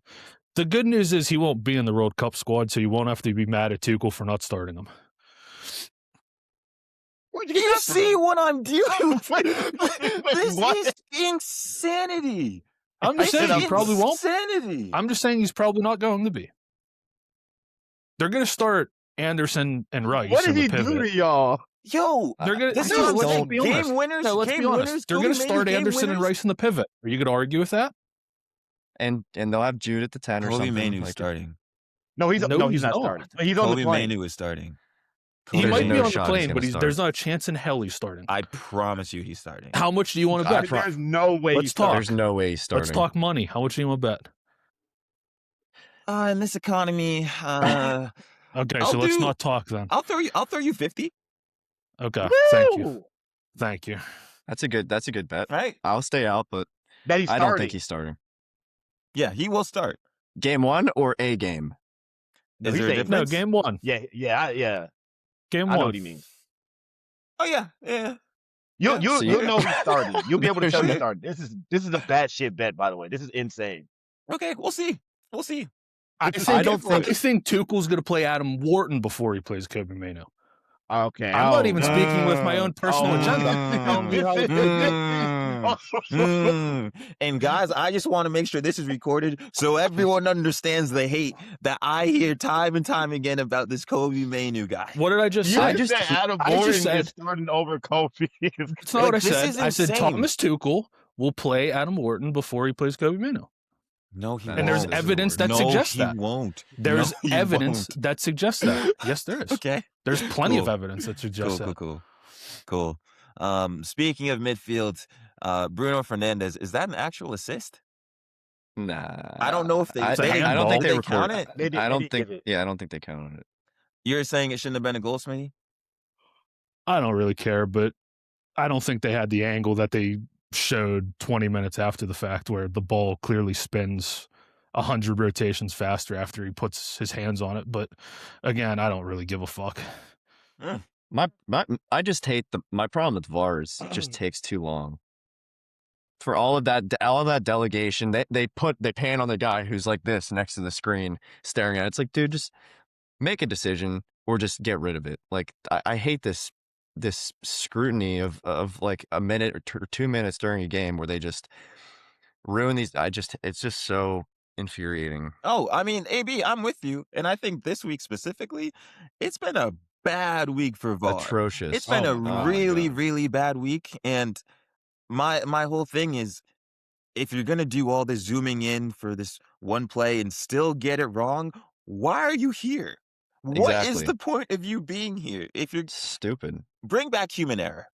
[SPEAKER 1] The good news is he won't be in the World Cup squad, so you won't have to be mad at Tuchel for not starting him.
[SPEAKER 3] You see what I'm dealing with? This is insanity.
[SPEAKER 1] I'm just saying he probably won't.
[SPEAKER 3] Insanity.
[SPEAKER 1] I'm just saying he's probably not going to be. They're going to start Anderson and Rice.
[SPEAKER 2] What did he do to y'all?
[SPEAKER 3] Yo,
[SPEAKER 1] they're going
[SPEAKER 3] to game winners.
[SPEAKER 1] No, let's be honest. They're going to start Anderson and Rice in the pivot. Are you going to argue with that?
[SPEAKER 4] And they'll have Jude at the 10 or something.
[SPEAKER 3] Kobbie Mainoo starting.
[SPEAKER 2] No, he's not starting. He's on the
[SPEAKER 3] Kobbie
[SPEAKER 2] plane.
[SPEAKER 3] Mainoo is starting.
[SPEAKER 1] He
[SPEAKER 4] There's
[SPEAKER 1] might
[SPEAKER 4] no
[SPEAKER 1] be on the
[SPEAKER 4] shot he's
[SPEAKER 1] plane,
[SPEAKER 4] gonna
[SPEAKER 1] but
[SPEAKER 4] start.
[SPEAKER 1] there's not a chance in hell he's starting.
[SPEAKER 3] I promise you he's starting.
[SPEAKER 1] How much do you want to bet?
[SPEAKER 2] There's no way
[SPEAKER 1] Let's
[SPEAKER 2] he's
[SPEAKER 1] talk.
[SPEAKER 2] starting.
[SPEAKER 4] There's no way he's starting.
[SPEAKER 1] Let's talk money. How much do you want to bet?
[SPEAKER 3] In this economy,
[SPEAKER 1] Okay,
[SPEAKER 3] I'll
[SPEAKER 1] so let's
[SPEAKER 3] do-
[SPEAKER 1] not talk then.
[SPEAKER 3] I'll throw you 50.
[SPEAKER 1] Okay,
[SPEAKER 2] Woo!
[SPEAKER 1] thank you.
[SPEAKER 4] That's a good bet.
[SPEAKER 3] Right?
[SPEAKER 4] I'll stay out, but
[SPEAKER 2] That he's
[SPEAKER 4] I
[SPEAKER 2] starting.
[SPEAKER 4] don't think he's starting.
[SPEAKER 3] Yeah, he will start.
[SPEAKER 4] Game 1 or a game?
[SPEAKER 2] No,
[SPEAKER 3] Is
[SPEAKER 2] he's
[SPEAKER 3] there a
[SPEAKER 2] saying-
[SPEAKER 3] difference?
[SPEAKER 1] No, game one.
[SPEAKER 2] Yeah.
[SPEAKER 1] Game
[SPEAKER 2] I
[SPEAKER 1] one.
[SPEAKER 2] know what he means.
[SPEAKER 3] Oh yeah.
[SPEAKER 2] You'll
[SPEAKER 4] So
[SPEAKER 2] know he's starting. You'll be able to tell he's
[SPEAKER 3] Okay.
[SPEAKER 2] starting. This is a bad shit bet, by the way. This is insane.
[SPEAKER 3] Okay, we'll see.
[SPEAKER 1] I
[SPEAKER 4] don't
[SPEAKER 1] think Tuchel's going to play Adam Wharton before he plays Kobbie Mainoo.
[SPEAKER 2] Okay.
[SPEAKER 1] I'm not even speaking with my own personal agenda.
[SPEAKER 3] Telling you how And guys, I just want to make sure this is recorded so everyone understands the hate that I hear time and time again about this Kobbie Mainoo guy.
[SPEAKER 1] What did I just
[SPEAKER 2] You
[SPEAKER 1] say?
[SPEAKER 2] just said Adam
[SPEAKER 1] I just
[SPEAKER 2] Gordon
[SPEAKER 1] said-
[SPEAKER 2] is starting over Kobe.
[SPEAKER 1] It's not what I
[SPEAKER 3] this
[SPEAKER 1] said.
[SPEAKER 3] is
[SPEAKER 1] I said
[SPEAKER 3] insane.
[SPEAKER 1] Thomas Tuchel will play Adam Wharton before he plays Kobbie Mainoo.
[SPEAKER 3] No, he
[SPEAKER 4] And
[SPEAKER 3] won't.
[SPEAKER 1] there's evidence that suggests that.
[SPEAKER 3] No, he won't.
[SPEAKER 1] There's
[SPEAKER 3] No, he
[SPEAKER 1] evidence
[SPEAKER 3] won't.
[SPEAKER 1] that suggests that. Yes, there is.
[SPEAKER 3] Okay.
[SPEAKER 1] There's plenty of
[SPEAKER 3] Cool.
[SPEAKER 1] evidence that suggests that.
[SPEAKER 3] Cool. Speaking of midfield, Bruno Fernandes, is that an actual assist?
[SPEAKER 4] Nah.
[SPEAKER 3] I don't know if they.
[SPEAKER 1] It's a
[SPEAKER 3] they
[SPEAKER 1] handball.
[SPEAKER 4] I don't think
[SPEAKER 3] did
[SPEAKER 4] they
[SPEAKER 3] count
[SPEAKER 4] record
[SPEAKER 3] it.
[SPEAKER 4] I don't think.
[SPEAKER 2] give it.
[SPEAKER 4] Yeah, I don't think they counted it.
[SPEAKER 3] You're saying it shouldn't have been a goal, Smitty?
[SPEAKER 1] I don't really care, but I don't think they had the angle that they showed 20 minutes after the fact where the ball clearly spins 100 rotations faster after he puts his hands on it. But again, I don't really give a fuck.
[SPEAKER 4] I just hate my problem with VAR is it just takes too long. For all of that delegation, they pan on the guy who's like this next to the screen staring at it. It's like, dude, just make a decision or just get rid of it. Like I hate this scrutiny of like a minute or 2 minutes during a game where they just ruin these. It's just so infuriating.
[SPEAKER 3] Oh, I mean, AB, I'm with you. And I think this week specifically, it's been a bad week for VAR.
[SPEAKER 4] Atrocious.
[SPEAKER 3] It's been
[SPEAKER 2] Oh
[SPEAKER 3] a
[SPEAKER 2] my God.
[SPEAKER 3] really bad week. And my whole thing is, if you're going to do all this zooming in for this one play and still get it wrong, why are you here? What is
[SPEAKER 4] Exactly.
[SPEAKER 3] the point of you being here? If you're
[SPEAKER 4] Stupid.
[SPEAKER 3] bring back human error.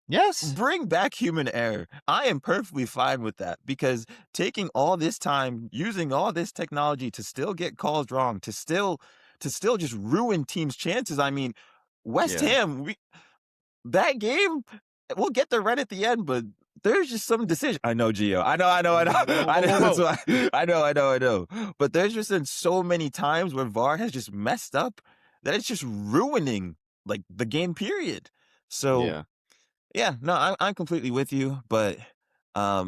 [SPEAKER 4] Yes.
[SPEAKER 3] Bring back human error. I am perfectly fine with that because taking all this time, using all this technology to still get calls wrong, to still just ruin teams' chances. I mean, West
[SPEAKER 4] Yeah.
[SPEAKER 3] Ham, that game, we'll get the red at the end, but there's just some decision. I know, Gio. I know. That's why. I know. But there's just been so many times where VAR has just messed up that it's just ruining like the game period. So yeah, no, I'm completely with you. But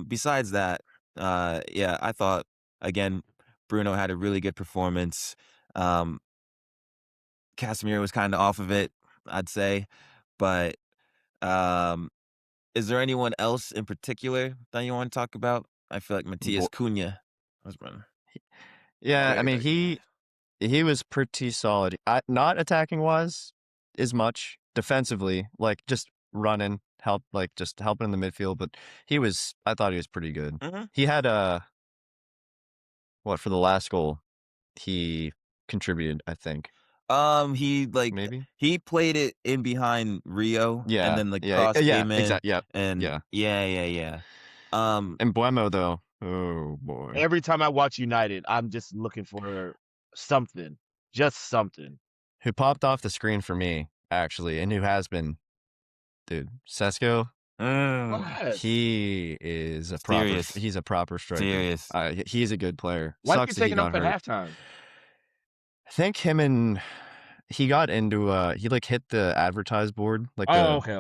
[SPEAKER 3] besides that, I thought again, Bruno had a really good performance. Casemiro was kind of off of it, I'd say. But is there anyone else in particular that you want to talk about? I feel like Matías Cunha was running.
[SPEAKER 4] Yeah,
[SPEAKER 3] Very,
[SPEAKER 4] I mean
[SPEAKER 3] very
[SPEAKER 4] he was pretty solid. Not attacking wise as much, defensively, like just running, just helping in the midfield. But I thought he was pretty good.
[SPEAKER 3] Mhm.
[SPEAKER 4] He had for the last goal, he contributed, I think.
[SPEAKER 3] Maybe he played it in behind Rio,
[SPEAKER 4] Yeah,
[SPEAKER 3] and then the cross came in,
[SPEAKER 4] exactly. Yeah,
[SPEAKER 3] and
[SPEAKER 4] yeah.
[SPEAKER 3] And
[SPEAKER 4] Buemo though, oh boy.
[SPEAKER 2] Every time I watch United, I'm just looking for something, just something.
[SPEAKER 4] Who popped off the screen for me actually, and who has been, dude, Sesko.
[SPEAKER 2] What?
[SPEAKER 4] He is a
[SPEAKER 3] Serious.
[SPEAKER 4] He's a proper striker.
[SPEAKER 3] Serious.
[SPEAKER 4] He's a good player.
[SPEAKER 2] Why
[SPEAKER 4] Sucks
[SPEAKER 2] is he
[SPEAKER 4] that
[SPEAKER 2] taking off
[SPEAKER 4] got
[SPEAKER 2] at
[SPEAKER 4] hurt.
[SPEAKER 2] halftime?
[SPEAKER 4] I think he got into he like hit the advertise board like
[SPEAKER 2] Okay.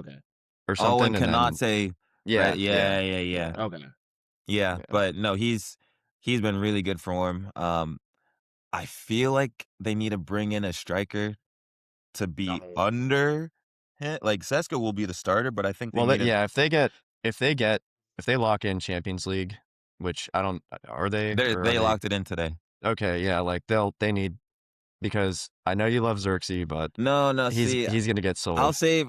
[SPEAKER 4] or something.
[SPEAKER 3] Oh, and cannot
[SPEAKER 4] then,
[SPEAKER 3] say
[SPEAKER 4] yeah,
[SPEAKER 3] right, yeah.
[SPEAKER 2] Okay.
[SPEAKER 3] Yeah, but no, he's been really good for him. I feel like they need to bring in a striker to be
[SPEAKER 2] No.
[SPEAKER 3] under him. Like Sesko will be the starter, but I think they
[SPEAKER 4] Well,
[SPEAKER 3] need
[SPEAKER 4] if they lock in Champions League, which I don't, are they?
[SPEAKER 3] they locked it in today.
[SPEAKER 4] Okay, yeah, like they need, because I know you love Xerxes, but
[SPEAKER 3] No,
[SPEAKER 4] he's gonna get sold.
[SPEAKER 3] I'll save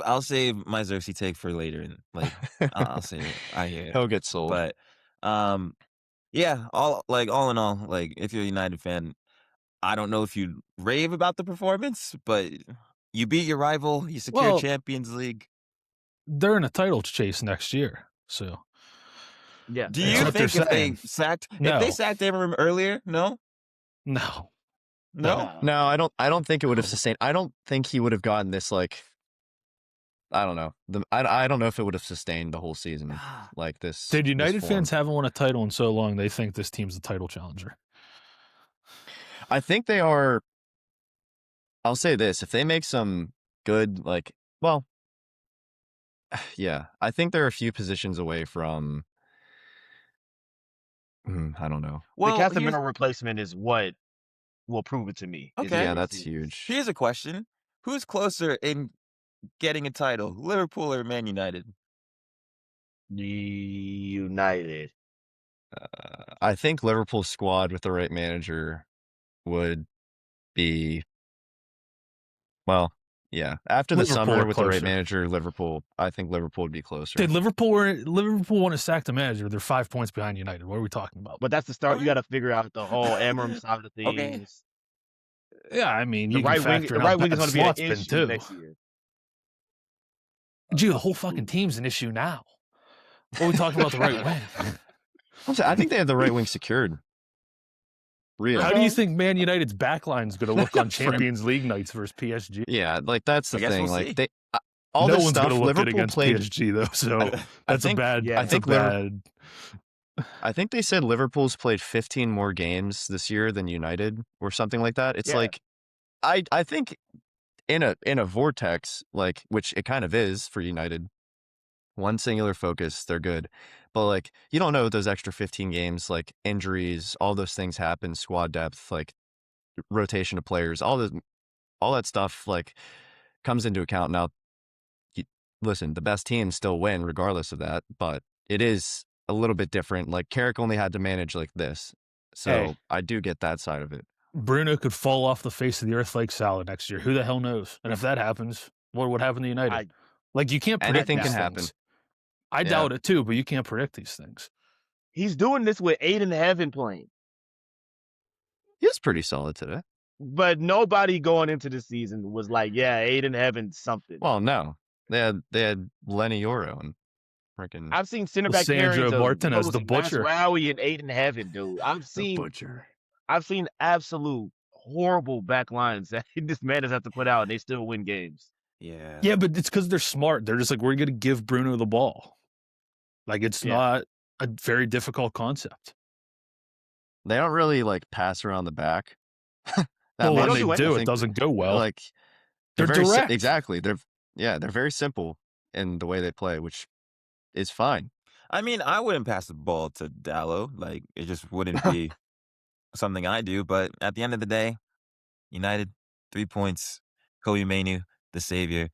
[SPEAKER 3] my Xerxes take for later, and like I'll save it. I hear it.
[SPEAKER 4] He'll get sold.
[SPEAKER 3] But yeah, all in all, like if you're a United fan, I don't know if you rave about the performance, but You beat your rival. You secure
[SPEAKER 1] Well,
[SPEAKER 3] Champions League.
[SPEAKER 1] they're in a title chase next year, so
[SPEAKER 2] Yeah.
[SPEAKER 3] Do
[SPEAKER 1] That's
[SPEAKER 3] you
[SPEAKER 1] what they're
[SPEAKER 3] think if they
[SPEAKER 1] saying.
[SPEAKER 3] sacked
[SPEAKER 1] No.
[SPEAKER 3] Amorim earlier? No.
[SPEAKER 1] no.
[SPEAKER 3] No.
[SPEAKER 4] No, I don't think it would have sustained. I don't think he would have gotten this like. I don't know. I don't know if it would have sustained the whole season like this.
[SPEAKER 1] Dude, United
[SPEAKER 4] this
[SPEAKER 1] fans
[SPEAKER 4] form.
[SPEAKER 1] haven't won a title in so long. They think this team's the title challenger.
[SPEAKER 4] I think they are. I'll say this: if they make some good, like, well, yeah, I think they're a few positions away from. I don't know.
[SPEAKER 2] The
[SPEAKER 3] Well,
[SPEAKER 2] Casemiro replacement is what will prove it to me. is
[SPEAKER 3] Okay.
[SPEAKER 4] Yeah,
[SPEAKER 2] if
[SPEAKER 4] that's
[SPEAKER 2] it's
[SPEAKER 4] huge.
[SPEAKER 3] here's a question: who's closer in getting a title, Liverpool or Man United?
[SPEAKER 2] United.
[SPEAKER 4] I think Liverpool's squad with the right manager would be. Well, yeah. After the
[SPEAKER 1] Liverpool
[SPEAKER 4] summer
[SPEAKER 1] are
[SPEAKER 4] with the right
[SPEAKER 1] closer.
[SPEAKER 4] manager, Liverpool. I think Liverpool would be closer.
[SPEAKER 1] Dude, Liverpool want to sack the manager. They're 5 points behind United. What are we talking about?
[SPEAKER 2] But that's the start.
[SPEAKER 3] Okay.
[SPEAKER 2] You got to figure out the whole Amorim side of things.
[SPEAKER 3] Okay.
[SPEAKER 1] Yeah, I mean,
[SPEAKER 2] The
[SPEAKER 1] you can
[SPEAKER 2] right wing,
[SPEAKER 1] factor
[SPEAKER 2] the
[SPEAKER 1] in how
[SPEAKER 2] right wing is
[SPEAKER 1] bad
[SPEAKER 2] going to be
[SPEAKER 1] Slot's
[SPEAKER 2] an
[SPEAKER 1] been
[SPEAKER 2] issue
[SPEAKER 1] too.
[SPEAKER 2] next year.
[SPEAKER 1] Gee, the whole fucking team's an issue now. What are we talking about the right wing?
[SPEAKER 4] I think they have the right wing secured. Really?
[SPEAKER 1] How do you think Man United's backline's going to look on Champions League nights versus PSG?
[SPEAKER 4] Yeah, like that's the
[SPEAKER 3] I guess
[SPEAKER 4] thing.
[SPEAKER 3] we'll
[SPEAKER 4] like
[SPEAKER 3] see.
[SPEAKER 4] they, all
[SPEAKER 1] no
[SPEAKER 4] this
[SPEAKER 1] one's
[SPEAKER 4] stuff.
[SPEAKER 1] going to look good
[SPEAKER 4] Liverpool
[SPEAKER 1] against
[SPEAKER 4] played.
[SPEAKER 1] PSG though, so
[SPEAKER 3] I
[SPEAKER 1] that's
[SPEAKER 4] think-
[SPEAKER 1] a bad.
[SPEAKER 2] yeah,
[SPEAKER 1] That's
[SPEAKER 4] I think
[SPEAKER 1] a bad.
[SPEAKER 4] I think they said Liverpool's played 15 more games this year than United or something like that. It's
[SPEAKER 2] Yeah.
[SPEAKER 4] like I think in a vortex, like, which it kind of is for United, one singular focus, they're good. But like you don't know with those extra 15 games, like injuries, all those things happen, squad depth, like rotation of players, all that stuff like comes into account. Now, listen, the best teams still win regardless of that, but it is a little bit different. Like Carrick only had to manage like this. So
[SPEAKER 2] Hey.
[SPEAKER 4] I do get that side of it.
[SPEAKER 1] Bruno could fall off the face of the earth like salad next year. Who the hell knows? And if that happens, what would happen to United? Like you can't predict
[SPEAKER 4] Anything
[SPEAKER 1] these
[SPEAKER 4] can happen.
[SPEAKER 1] things. I
[SPEAKER 4] Yeah.
[SPEAKER 1] doubt it too, but you can't predict these things.
[SPEAKER 2] He's doing this with Aiden Heaven playing.
[SPEAKER 4] He was pretty solid today.
[SPEAKER 2] But nobody going into the season was like, yeah, Aiden Heaven something.
[SPEAKER 4] Well, no. They had Lenny Yoro and freaking
[SPEAKER 2] I've seen center back
[SPEAKER 1] Sandro
[SPEAKER 2] pairings of
[SPEAKER 1] Martinez,
[SPEAKER 2] Rose
[SPEAKER 1] the
[SPEAKER 2] and
[SPEAKER 1] butcher.
[SPEAKER 2] Masraoui and Aiden Heaven, dude.
[SPEAKER 4] butcher.
[SPEAKER 2] I've seen absolute horrible back lines that this man has had to put out, and they still win games.
[SPEAKER 3] Yeah.
[SPEAKER 1] Yeah, but it's because they're smart. They're just like, we're going to give Bruno the ball. Like it's
[SPEAKER 2] Yeah.
[SPEAKER 1] not a very difficult concept.
[SPEAKER 4] They don't really like pass around the back.
[SPEAKER 1] Well,
[SPEAKER 2] they
[SPEAKER 1] when
[SPEAKER 2] don't
[SPEAKER 1] they
[SPEAKER 2] do
[SPEAKER 1] do,
[SPEAKER 2] anything.
[SPEAKER 1] it doesn't go well.
[SPEAKER 4] Like
[SPEAKER 1] They're
[SPEAKER 4] very
[SPEAKER 1] direct.
[SPEAKER 4] exactly. They're very simple in the way they play, which is fine.
[SPEAKER 3] I mean, I wouldn't pass the ball to Dallo. Like, it just wouldn't be something I do. But at the end of the day, United, 3 points. Kobbie Mainoo, the savior.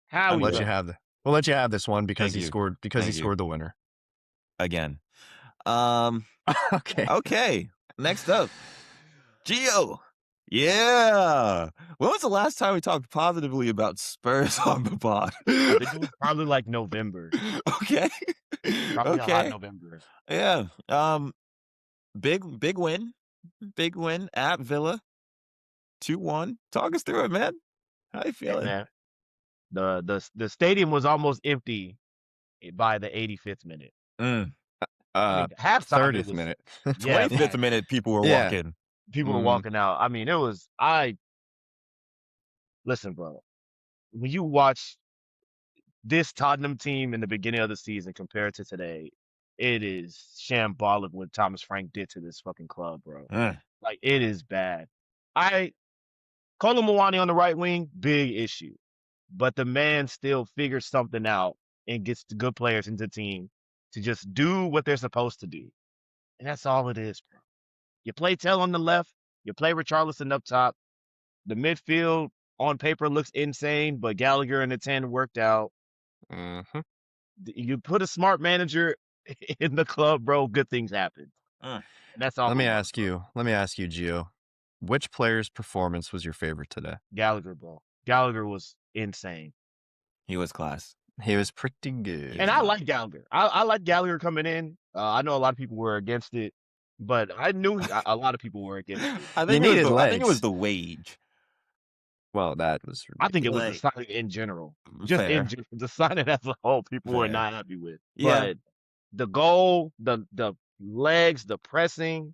[SPEAKER 2] How
[SPEAKER 4] We'll
[SPEAKER 2] we
[SPEAKER 4] let
[SPEAKER 2] go?
[SPEAKER 4] you have we'll let you have this one because
[SPEAKER 3] Thank
[SPEAKER 4] he
[SPEAKER 3] you.
[SPEAKER 4] scored
[SPEAKER 3] Thank you.
[SPEAKER 4] scored the winner.
[SPEAKER 3] Again.
[SPEAKER 4] Okay.
[SPEAKER 3] Okay. Next up, Gio. Yeah. When was the last time we talked positively about Spurs on the pod?
[SPEAKER 2] I think it was probably like November.
[SPEAKER 3] Okay.
[SPEAKER 2] Probably a hot
[SPEAKER 3] Okay.
[SPEAKER 2] November.
[SPEAKER 3] Yeah. Big win. Big win at Villa. 2-1. Talk us through it, man. How you
[SPEAKER 2] Hey,
[SPEAKER 3] feeling?
[SPEAKER 2] man. The stadium was almost empty by the 85th minute. I mean, halftime it
[SPEAKER 4] 30th
[SPEAKER 2] was,
[SPEAKER 4] minute.
[SPEAKER 2] yeah,
[SPEAKER 3] 25th minute, people were
[SPEAKER 4] Yeah.
[SPEAKER 3] walking.
[SPEAKER 2] people were walking out. I mean, listen, bro. When you watch this Tottenham team in the beginning of the season compared to today, it is shambolic what Thomas Frank did to this fucking club, bro. Like, it is bad. Kolo Muani on the right wing, big issue. But the man still figures something out and gets the good players into the team to just do what they're supposed to do. And that's all it is, bro. You play Tell on the left, you play Richarlison up top. The midfield on paper looks insane, but Gallagher and the 10 worked out.
[SPEAKER 4] Mhm.
[SPEAKER 2] You put a smart manager in the club, bro, good things happen. And that's all.
[SPEAKER 4] Let me ask you, Gio, which player's performance was your favorite today?
[SPEAKER 2] Gallagher, bro. Gallagher was insane.
[SPEAKER 3] He was class.
[SPEAKER 4] He was pretty good.
[SPEAKER 2] And I like Gallagher. I like Gallagher coming in. I know a lot of people were against it, but I knew a lot of people were against it.
[SPEAKER 3] I
[SPEAKER 4] You
[SPEAKER 3] think
[SPEAKER 4] needed
[SPEAKER 3] I think it was
[SPEAKER 4] legs.
[SPEAKER 3] the wage.
[SPEAKER 4] Well, that was
[SPEAKER 2] I think it was the
[SPEAKER 4] ridiculous.
[SPEAKER 2] signing in general. Just
[SPEAKER 3] Fair.
[SPEAKER 2] in the signing as a whole, people were
[SPEAKER 3] Fair.
[SPEAKER 2] not happy with.
[SPEAKER 3] Yeah.
[SPEAKER 2] But the goal, the legs, the pressing,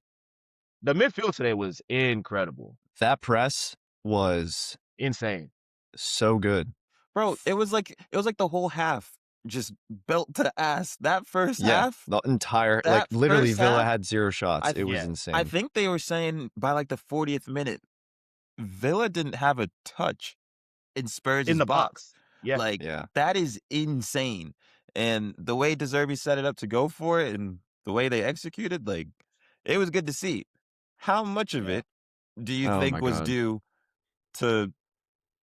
[SPEAKER 2] the midfield today was incredible.
[SPEAKER 4] That press was
[SPEAKER 2] Insane.
[SPEAKER 4] so good.
[SPEAKER 3] Bro, it was like the whole half just belt to ass. That first
[SPEAKER 4] Yeah,
[SPEAKER 3] half,
[SPEAKER 4] the entire
[SPEAKER 3] that
[SPEAKER 4] literally
[SPEAKER 3] first
[SPEAKER 4] Villa
[SPEAKER 3] half,
[SPEAKER 4] had 0 shots. It was
[SPEAKER 2] Yeah.
[SPEAKER 4] insane.
[SPEAKER 3] I think they were saying by like the 40th minute, Villa didn't have a touch in Spurs'
[SPEAKER 2] In the
[SPEAKER 3] box.
[SPEAKER 2] box. Yeah.
[SPEAKER 3] Like,
[SPEAKER 4] Yeah.
[SPEAKER 3] that is insane. And the way De Zerbi set it up to go for it and the way they executed, like, it was good to see. How much of
[SPEAKER 2] Yeah.
[SPEAKER 3] it do you
[SPEAKER 4] Oh
[SPEAKER 3] think
[SPEAKER 4] my
[SPEAKER 3] was
[SPEAKER 4] God.
[SPEAKER 3] due to,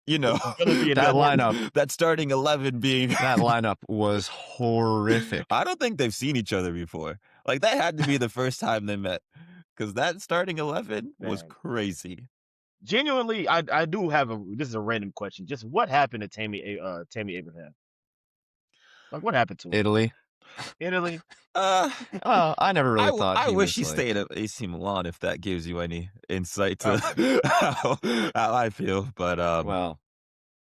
[SPEAKER 3] you know,
[SPEAKER 2] Villa being
[SPEAKER 4] That
[SPEAKER 2] up.
[SPEAKER 4] lineup,
[SPEAKER 3] that starting 11 being
[SPEAKER 4] that lineup was horrific.
[SPEAKER 3] I don't think they've seen each other before. Like, that had to be the first time they met. Because that starting 11 was
[SPEAKER 2] Man.
[SPEAKER 3] crazy.
[SPEAKER 2] Genuinely, I do have this is a random question. Just what happened to Tammy Abraham? Like, what happened to him?
[SPEAKER 4] Italy.
[SPEAKER 2] Italy?
[SPEAKER 4] Well, I never really thought
[SPEAKER 3] I
[SPEAKER 4] he
[SPEAKER 3] wish
[SPEAKER 4] was
[SPEAKER 3] he
[SPEAKER 4] like,
[SPEAKER 3] stayed at AC Milan if that gives you any insight to
[SPEAKER 2] Okay.
[SPEAKER 3] how I feel. But
[SPEAKER 4] well,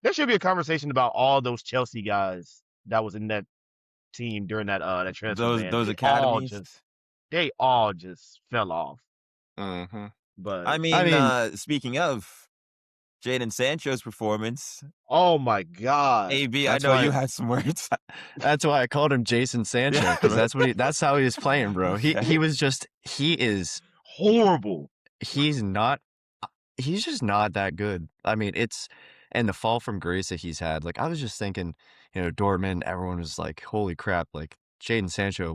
[SPEAKER 2] There should be a conversation about all those Chelsea guys that was in that team during that transfer ban.
[SPEAKER 3] those academies.
[SPEAKER 2] They all just fell off.
[SPEAKER 4] mhm.
[SPEAKER 2] But
[SPEAKER 3] I mean, speaking of Jadon Sancho's performance,
[SPEAKER 2] oh my God.
[SPEAKER 3] AB,
[SPEAKER 4] That's
[SPEAKER 3] I know
[SPEAKER 4] why-
[SPEAKER 3] you had some words.
[SPEAKER 4] That's why I called him Jason Sancho, because that's how he was playing, bro. He is
[SPEAKER 2] Horrible.
[SPEAKER 4] he's just not that good. I mean, and the fall from grace that he's had. Like, I was just thinking, Dortmund, everyone was like, holy crap, like Jadon Sancho,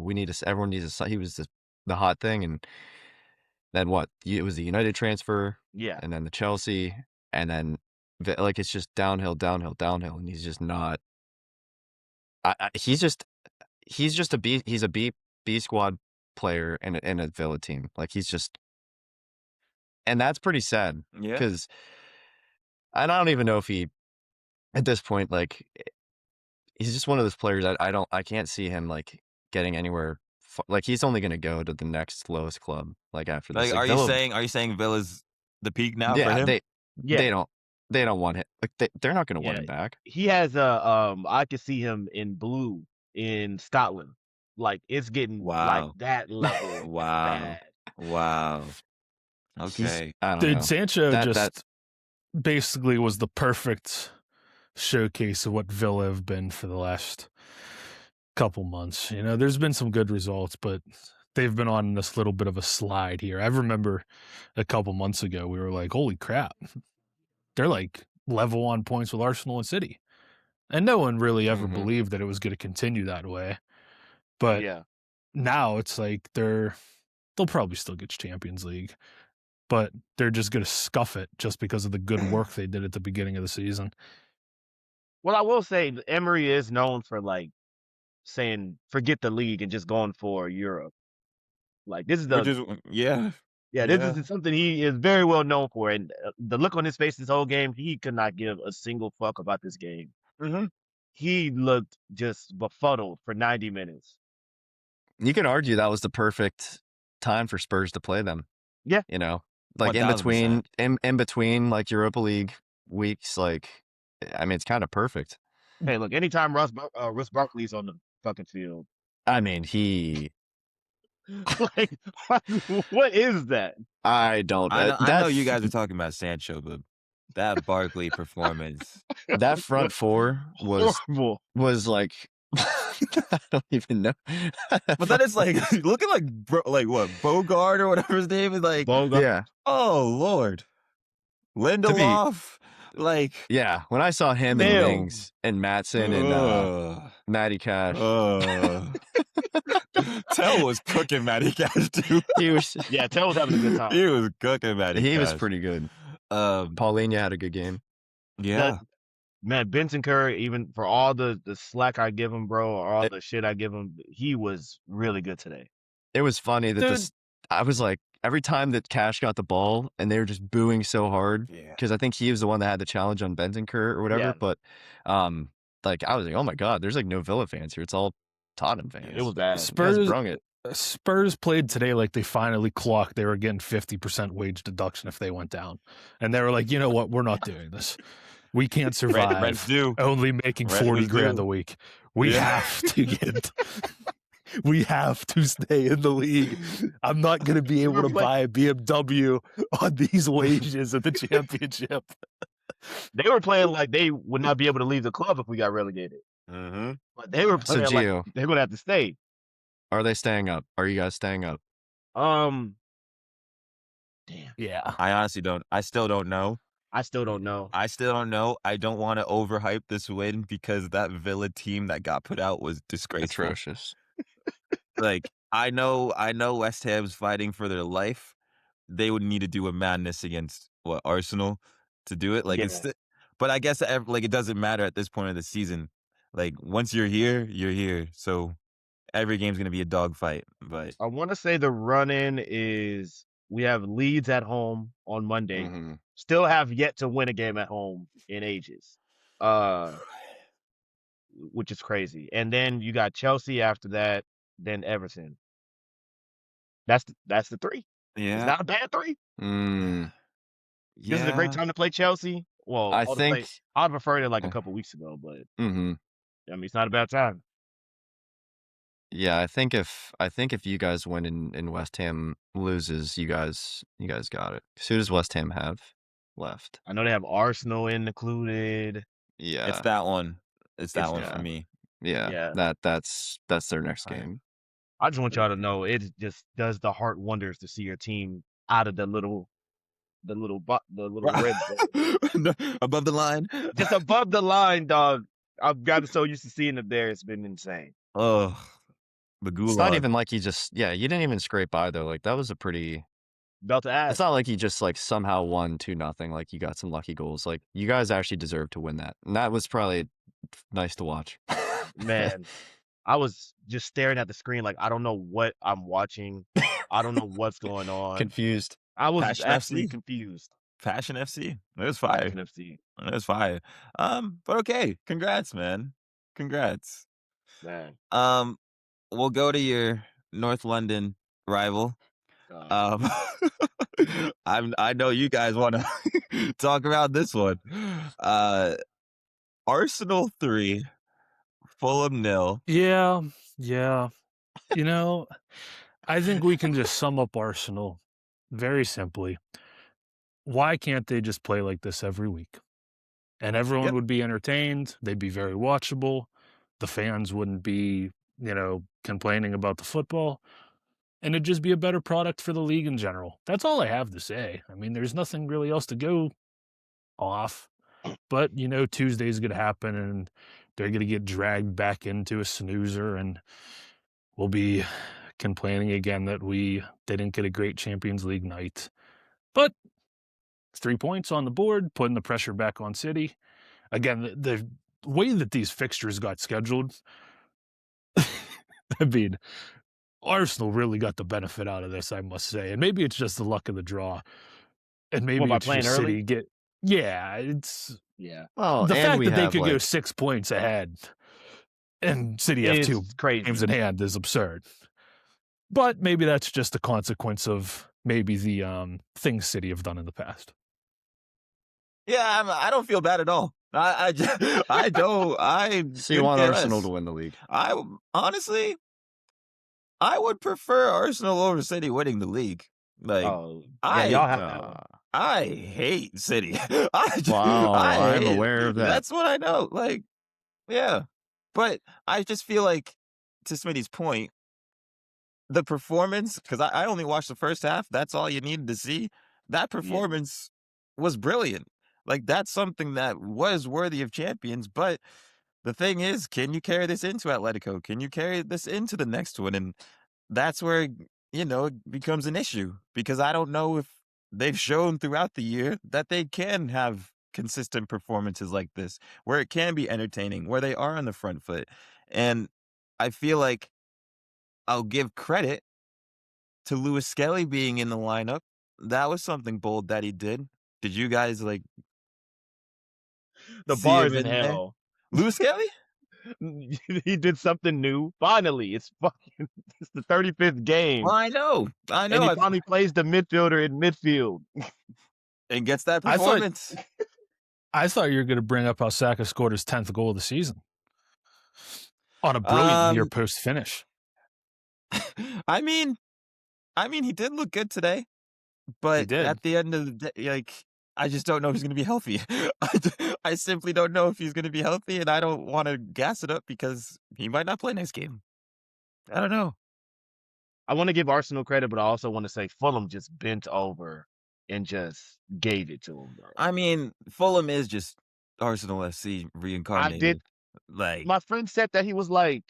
[SPEAKER 4] everyone needs he was the hot thing. And then what? It was the United transfer,
[SPEAKER 2] Yeah.
[SPEAKER 4] and then the Chelsea, and then like it's just downhill, and he's just not. He's just a B squad player in a Villa team. Like, he's just, and that's pretty sad.
[SPEAKER 3] Yeah.
[SPEAKER 4] Because I don't even know if he, at this point, like, he's just one of those players that I can't see him like getting anywhere. Like, he's only going to go to the next lowest club, like, after this.
[SPEAKER 3] Like, are you saying Villa's the peak now for him?
[SPEAKER 4] They don't want him. Like, they're not going to want him back.
[SPEAKER 2] He has I could see him in blue in Scotland. Like, it's getting like that level.
[SPEAKER 3] Wow. Okay.
[SPEAKER 4] I don't
[SPEAKER 1] Dude,
[SPEAKER 4] know.
[SPEAKER 1] Sancho basically was the perfect showcase of what Villa have been for the last couple months. There's been some good results, but they've been on this little bit of a slide here. I remember a couple months ago, we were like, holy crap, they're like level on points with Arsenal and City. And no one really ever believed that it was going to continue that way. But now it's like they'll probably still get Champions League, but they're just going to scuff it just because of the good work they did at the beginning of the season.
[SPEAKER 2] Well, I will say Emery is known for like saying forget the league and just going for Europe. Like, this is
[SPEAKER 3] this is
[SPEAKER 2] something he is very well known for. And the look on his face this whole game, he could not give a single fuck about this game. He looked just befuddled for 90 minutes.
[SPEAKER 4] You could argue that was the perfect time for Spurs to play them.
[SPEAKER 2] Yeah.
[SPEAKER 4] Like
[SPEAKER 3] 1000%.
[SPEAKER 4] in between like Europa League weeks, like, I mean, it's kind of perfect.
[SPEAKER 2] Hey, look, anytime Russ Barkley's on the fucking field.
[SPEAKER 4] I mean, he
[SPEAKER 2] like, what is that?
[SPEAKER 4] I don't.
[SPEAKER 3] I know you guys are talking about Sancho, but that Barkley performance,
[SPEAKER 4] that front four was
[SPEAKER 2] horrible.
[SPEAKER 4] Was like, I don't even know.
[SPEAKER 3] but then it's like looking like what, Bogart or whatever his name is, like
[SPEAKER 2] Bogart.
[SPEAKER 4] Yeah.
[SPEAKER 3] Oh Lord, Lindelof. Like,
[SPEAKER 4] yeah, when I saw him and Mings and Maatsen and Matty Cash.
[SPEAKER 3] Tell was cooking Matty Cash too.
[SPEAKER 2] Tell was having a good time.
[SPEAKER 3] He was cooking Matty Cash.
[SPEAKER 4] He was pretty good. Paulinho had a good game.
[SPEAKER 3] Yeah.
[SPEAKER 2] Man, Bentancur, even for all the slack I give him, bro, or all the shit I give him, he was really good today.
[SPEAKER 4] It was funny that I was like, every time that Cash got the ball and they were just booing so hard, because I think he was the one that had the challenge on Bentancur or whatever.
[SPEAKER 2] Yeah.
[SPEAKER 4] But like, I was like, oh my God, there's like no Villa fans here. It's all Tottenham fans.
[SPEAKER 2] It was bad.
[SPEAKER 4] Spurs brung it.
[SPEAKER 1] Spurs played today like they finally clocked they were getting 50% wage deduction if they went down. And they were like, you know what? We're not doing this. We can't survive
[SPEAKER 3] Rent's due.
[SPEAKER 1] only making
[SPEAKER 3] Rent
[SPEAKER 1] 40
[SPEAKER 3] was
[SPEAKER 1] grand
[SPEAKER 3] due.
[SPEAKER 1] a week. We
[SPEAKER 3] Yeah.
[SPEAKER 1] have to get we have to stay in the league. I'm not going to be able to buy a BMW on these wages at the championship.
[SPEAKER 2] They were playing like they would not be able to leave the club if we got relegated.
[SPEAKER 3] Mm-hmm.
[SPEAKER 2] But they were
[SPEAKER 4] So,
[SPEAKER 2] playing like
[SPEAKER 4] Gio,
[SPEAKER 2] they're gonna have to stay.
[SPEAKER 4] are they staying up? Are you guys staying up?
[SPEAKER 2] Damn.
[SPEAKER 1] Yeah.
[SPEAKER 3] I honestly don't. I still don't know.
[SPEAKER 2] I still don't know.
[SPEAKER 3] I still don't know. I don't want to overhype this win because that Villa team that got put out was disgraceful.
[SPEAKER 4] Atrocious.
[SPEAKER 3] Like, I know West Ham's fighting for their life. They would need to do a madness against Arsenal to do it. Like,
[SPEAKER 2] Yeah.
[SPEAKER 3] but I guess like it doesn't matter at this point of the season. Like, once you're here, you're here. So every game's gonna be a dogfight. But
[SPEAKER 2] I want to say the run-in is we have Leeds at home on Monday.
[SPEAKER 4] Mhm.
[SPEAKER 2] Still have yet to win a game at home in ages, which is crazy. And then you got Chelsea after that, then Everton. That's the three. It's
[SPEAKER 3] yeah,
[SPEAKER 2] not a bad three.
[SPEAKER 4] Mm.
[SPEAKER 2] This is a great time to play Chelsea. Well,
[SPEAKER 4] I think.
[SPEAKER 2] I'd prefer it like a couple weeks ago, but
[SPEAKER 4] Mhm.
[SPEAKER 2] I mean it's not a bad time.
[SPEAKER 4] Yeah, I think if you guys win and West Ham loses, you guys got it. Who does West Ham have left?
[SPEAKER 2] I know they have Arsenal included.
[SPEAKER 4] Yeah,
[SPEAKER 3] it's that one. It's that
[SPEAKER 2] It's
[SPEAKER 3] one
[SPEAKER 2] that.
[SPEAKER 3] for me.
[SPEAKER 4] yeah.
[SPEAKER 2] Yeah.
[SPEAKER 4] That's their next
[SPEAKER 3] Alright.
[SPEAKER 4] game.
[SPEAKER 2] I just want y'all to know it just does the heart wonders to see your team out of the little red zone.
[SPEAKER 3] Above the line.
[SPEAKER 2] Just above the line, dog. I've gotten so used to seeing them there, it's been insane.
[SPEAKER 3] Oh, the
[SPEAKER 4] It's not
[SPEAKER 3] gulag.
[SPEAKER 4] even like you didn't even scrape by though. Like that was a pretty.
[SPEAKER 2] Belt to ass.
[SPEAKER 4] It's not like you just like somehow won 2-0. Like you got some lucky goals. Like you guys actually deserve to win that, and that was probably nice to watch.
[SPEAKER 2] Man, I was just staring at the screen like I don't know what I'm watching. I don't know what's going on.
[SPEAKER 4] Confused.
[SPEAKER 2] I was
[SPEAKER 3] Passion
[SPEAKER 2] actually
[SPEAKER 3] FC?
[SPEAKER 2] confused.
[SPEAKER 3] Passion FC. It was fire.
[SPEAKER 2] Passion FC.
[SPEAKER 3] It was fire. But okay. Congrats, man. Congrats.
[SPEAKER 2] Man.
[SPEAKER 3] We'll go to your North London rival. I know you guys want to talk about this one. Arsenal 3, Fulham 0.
[SPEAKER 1] Yeah. You know, I think we can just sum up Arsenal very simply. Why can't they just play like this every week? And everyone
[SPEAKER 3] Yep.
[SPEAKER 1] would be entertained. They'd be very watchable. The fans wouldn't be, complaining about the football. And it'd just be a better product for the league in general. That's all I have to say. I mean, there's nothing really else to go off. But, Tuesday's going to happen and they're going to get dragged back into a snoozer and we'll be complaining again that we didn't get a great Champions League night. But 3 points on the board, putting the pressure back on City. Again, the way that these fixtures got scheduled, I mean, Arsenal really got the benefit out of this, I must say. And maybe it's just the luck of the draw. And maybe
[SPEAKER 2] by
[SPEAKER 1] it's
[SPEAKER 2] playing
[SPEAKER 1] just
[SPEAKER 2] early?
[SPEAKER 1] City it's
[SPEAKER 2] Yeah.
[SPEAKER 4] Well,
[SPEAKER 1] the
[SPEAKER 4] and
[SPEAKER 1] fact
[SPEAKER 4] we
[SPEAKER 1] that they
[SPEAKER 4] have,
[SPEAKER 1] could go
[SPEAKER 4] like,
[SPEAKER 1] 6 points ahead and City have
[SPEAKER 2] It's
[SPEAKER 1] 2
[SPEAKER 2] crazy.
[SPEAKER 1] games in hand is absurd. But maybe that's just a consequence of maybe the things City have done in the past.
[SPEAKER 3] Yeah, I don't feel bad at all. I don't.
[SPEAKER 4] So you want Arsenal to win the league?
[SPEAKER 3] Honestly, I would prefer Arsenal over City winning the league. Like,
[SPEAKER 2] y'all
[SPEAKER 3] I
[SPEAKER 2] have that one.
[SPEAKER 3] I hate City.
[SPEAKER 4] Wow, I'm
[SPEAKER 3] hate-
[SPEAKER 4] aware of that.
[SPEAKER 3] That's what I know. Like, yeah, but I just feel like, to Smitty's point, the performance, because I only watched the first half. That's all you needed to see. That performance was brilliant. Like, that's something that was worthy of champions. But the thing is, can you carry this into Atletico? Can you carry this into the next one? And that's where, it becomes an issue. Because I don't know if they've shown throughout the year that they can have consistent performances like this, where it can be entertaining, where they are on the front foot. And I feel like I'll give credit to Lewis Skelly being in the lineup. That was something bold that he did. Did you guys
[SPEAKER 2] The
[SPEAKER 3] see
[SPEAKER 2] bars
[SPEAKER 3] him
[SPEAKER 2] in
[SPEAKER 3] in there?
[SPEAKER 2] hell.
[SPEAKER 3] Lewis Skelly?
[SPEAKER 2] He did something new. Finally, it's the 35th game,
[SPEAKER 3] Well, I know.
[SPEAKER 2] and he finally plays the midfielder in midfield.
[SPEAKER 3] And gets that
[SPEAKER 1] I thought-
[SPEAKER 3] performance.
[SPEAKER 1] I thought you were going to bring up how Saka scored his 10th goal of the season on a brilliant near post finish.
[SPEAKER 3] I mean, he did look good today, but
[SPEAKER 1] did.
[SPEAKER 3] at the end of the day, like, I just don't know if he's going to be healthy. I simply don't know if he's going to be healthy, and I don't want to gas it up because he might not play next game. I don't know.
[SPEAKER 2] I want to give Arsenal credit, but I also want to say Fulham just bent over and just gave it to him. Bro.
[SPEAKER 3] I mean, Fulham is just Arsenal FC reincarnated.
[SPEAKER 2] My friend said that he was like,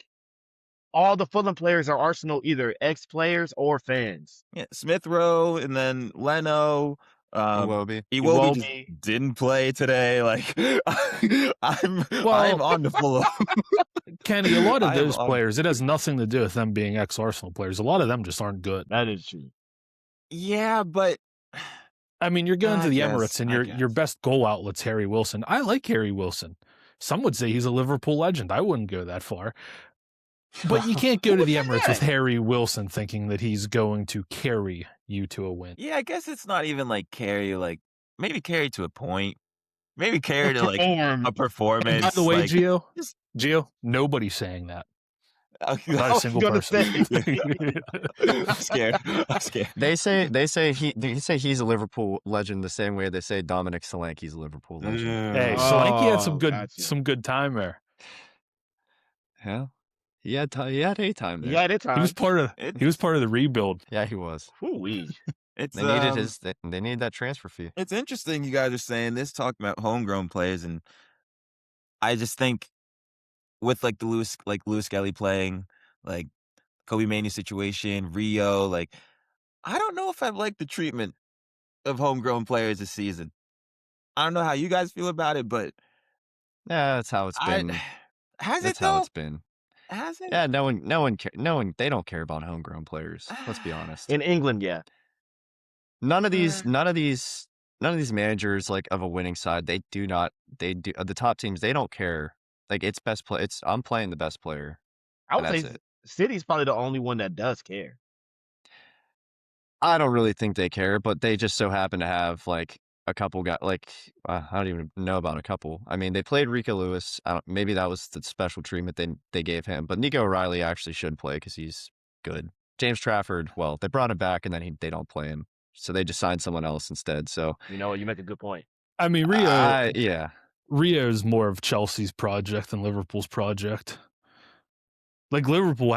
[SPEAKER 2] all the Fulham players are Arsenal either ex-players or fans.
[SPEAKER 3] Yeah, Smith Rowe and then Leno.
[SPEAKER 4] Iwobi.
[SPEAKER 3] Iwobi just didn't play today. Like, I'm on the Fulham.
[SPEAKER 1] Kenny, a lot of those players, it has nothing to do with them being ex-Arsenal players. A lot of them just aren't good.
[SPEAKER 2] That is true.
[SPEAKER 3] Yeah, but
[SPEAKER 1] I mean, you're going to the
[SPEAKER 3] guess,
[SPEAKER 1] Emirates, and your best goal outlet's Harry Wilson. I like Harry Wilson. Some would say he's a Liverpool legend. I wouldn't go that far. But you can't go to the Emirates with Harry Wilson thinking that he's going to carry you to a win.
[SPEAKER 3] Yeah, I guess it's not even like carry, like maybe carry to a point. Maybe carry to like a performance.
[SPEAKER 1] And by the way,
[SPEAKER 3] like,
[SPEAKER 1] Gio, nobody's saying that. Not a single
[SPEAKER 2] person.
[SPEAKER 3] I'm scared.
[SPEAKER 4] They say he's a Liverpool legend the same way they say Dominic Solanke's a Liverpool legend.
[SPEAKER 1] Hey, Solanke had some good time there.
[SPEAKER 4] Yeah. He had a time there.
[SPEAKER 2] He had a time.
[SPEAKER 1] He was part of the rebuild.
[SPEAKER 4] Yeah, he was.
[SPEAKER 2] Ooh-wee.
[SPEAKER 4] They needed that transfer fee.
[SPEAKER 3] It's interesting you guys are saying this, talking about homegrown players, and I just think with like Lewis Kelly playing, like Kobbie Mainoo situation, Rio, like I don't know if I like the treatment of homegrown players this season. I don't know how you guys feel about it, but
[SPEAKER 4] yeah, that's how it's been.
[SPEAKER 3] That's how
[SPEAKER 4] it's been.
[SPEAKER 3] Has it?
[SPEAKER 4] Yeah, no one. They don't care about homegrown players. Let's be honest.
[SPEAKER 2] In England, yeah.
[SPEAKER 4] None of these managers like of a winning side. They do the top teams. They don't care. Like it's best play. I'm playing the best player.
[SPEAKER 2] I would say City's probably the only one that does care.
[SPEAKER 4] I don't really think they care, but they just so happen to have like a couple guys. Like I don't even know about a couple. I mean, they played Rico Lewis. Maybe that was the special treatment they gave him. But Nico O'Reilly actually should play because he's good. James Trafford, well, they brought him back and then they don't play him, so they just signed someone else instead. So
[SPEAKER 2] you know what? You make a good point.
[SPEAKER 1] I mean, Rio is more of Chelsea's project than Liverpool's project. Like Liverpool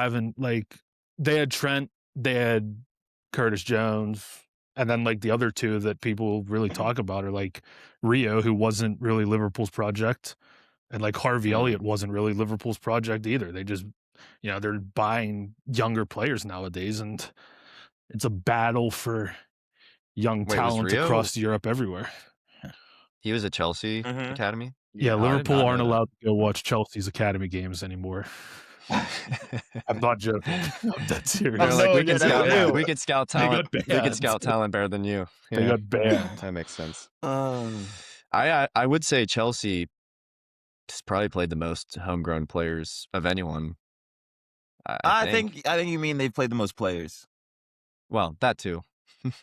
[SPEAKER 1] they had Trent, they had Curtis Jones, and then like the other two that people really talk about are like Rio, who wasn't really Liverpool's project, and like Harvey Elliott wasn't really Liverpool's project either. They just, they're buying younger players nowadays, and it's a battle for young talent across Europe everywhere.
[SPEAKER 4] He was at Chelsea academy.
[SPEAKER 1] Yeah, Liverpool aren't allowed to go watch Chelsea's academy games anymore. I'm not joking. I'm dead serious.
[SPEAKER 4] We could scout talent. We could scout talent better than you.
[SPEAKER 1] They got banned.
[SPEAKER 4] That makes sense. I would say Chelsea has probably played the most homegrown players of anyone. I think
[SPEAKER 3] you mean they've played the most players.
[SPEAKER 4] Well, that too.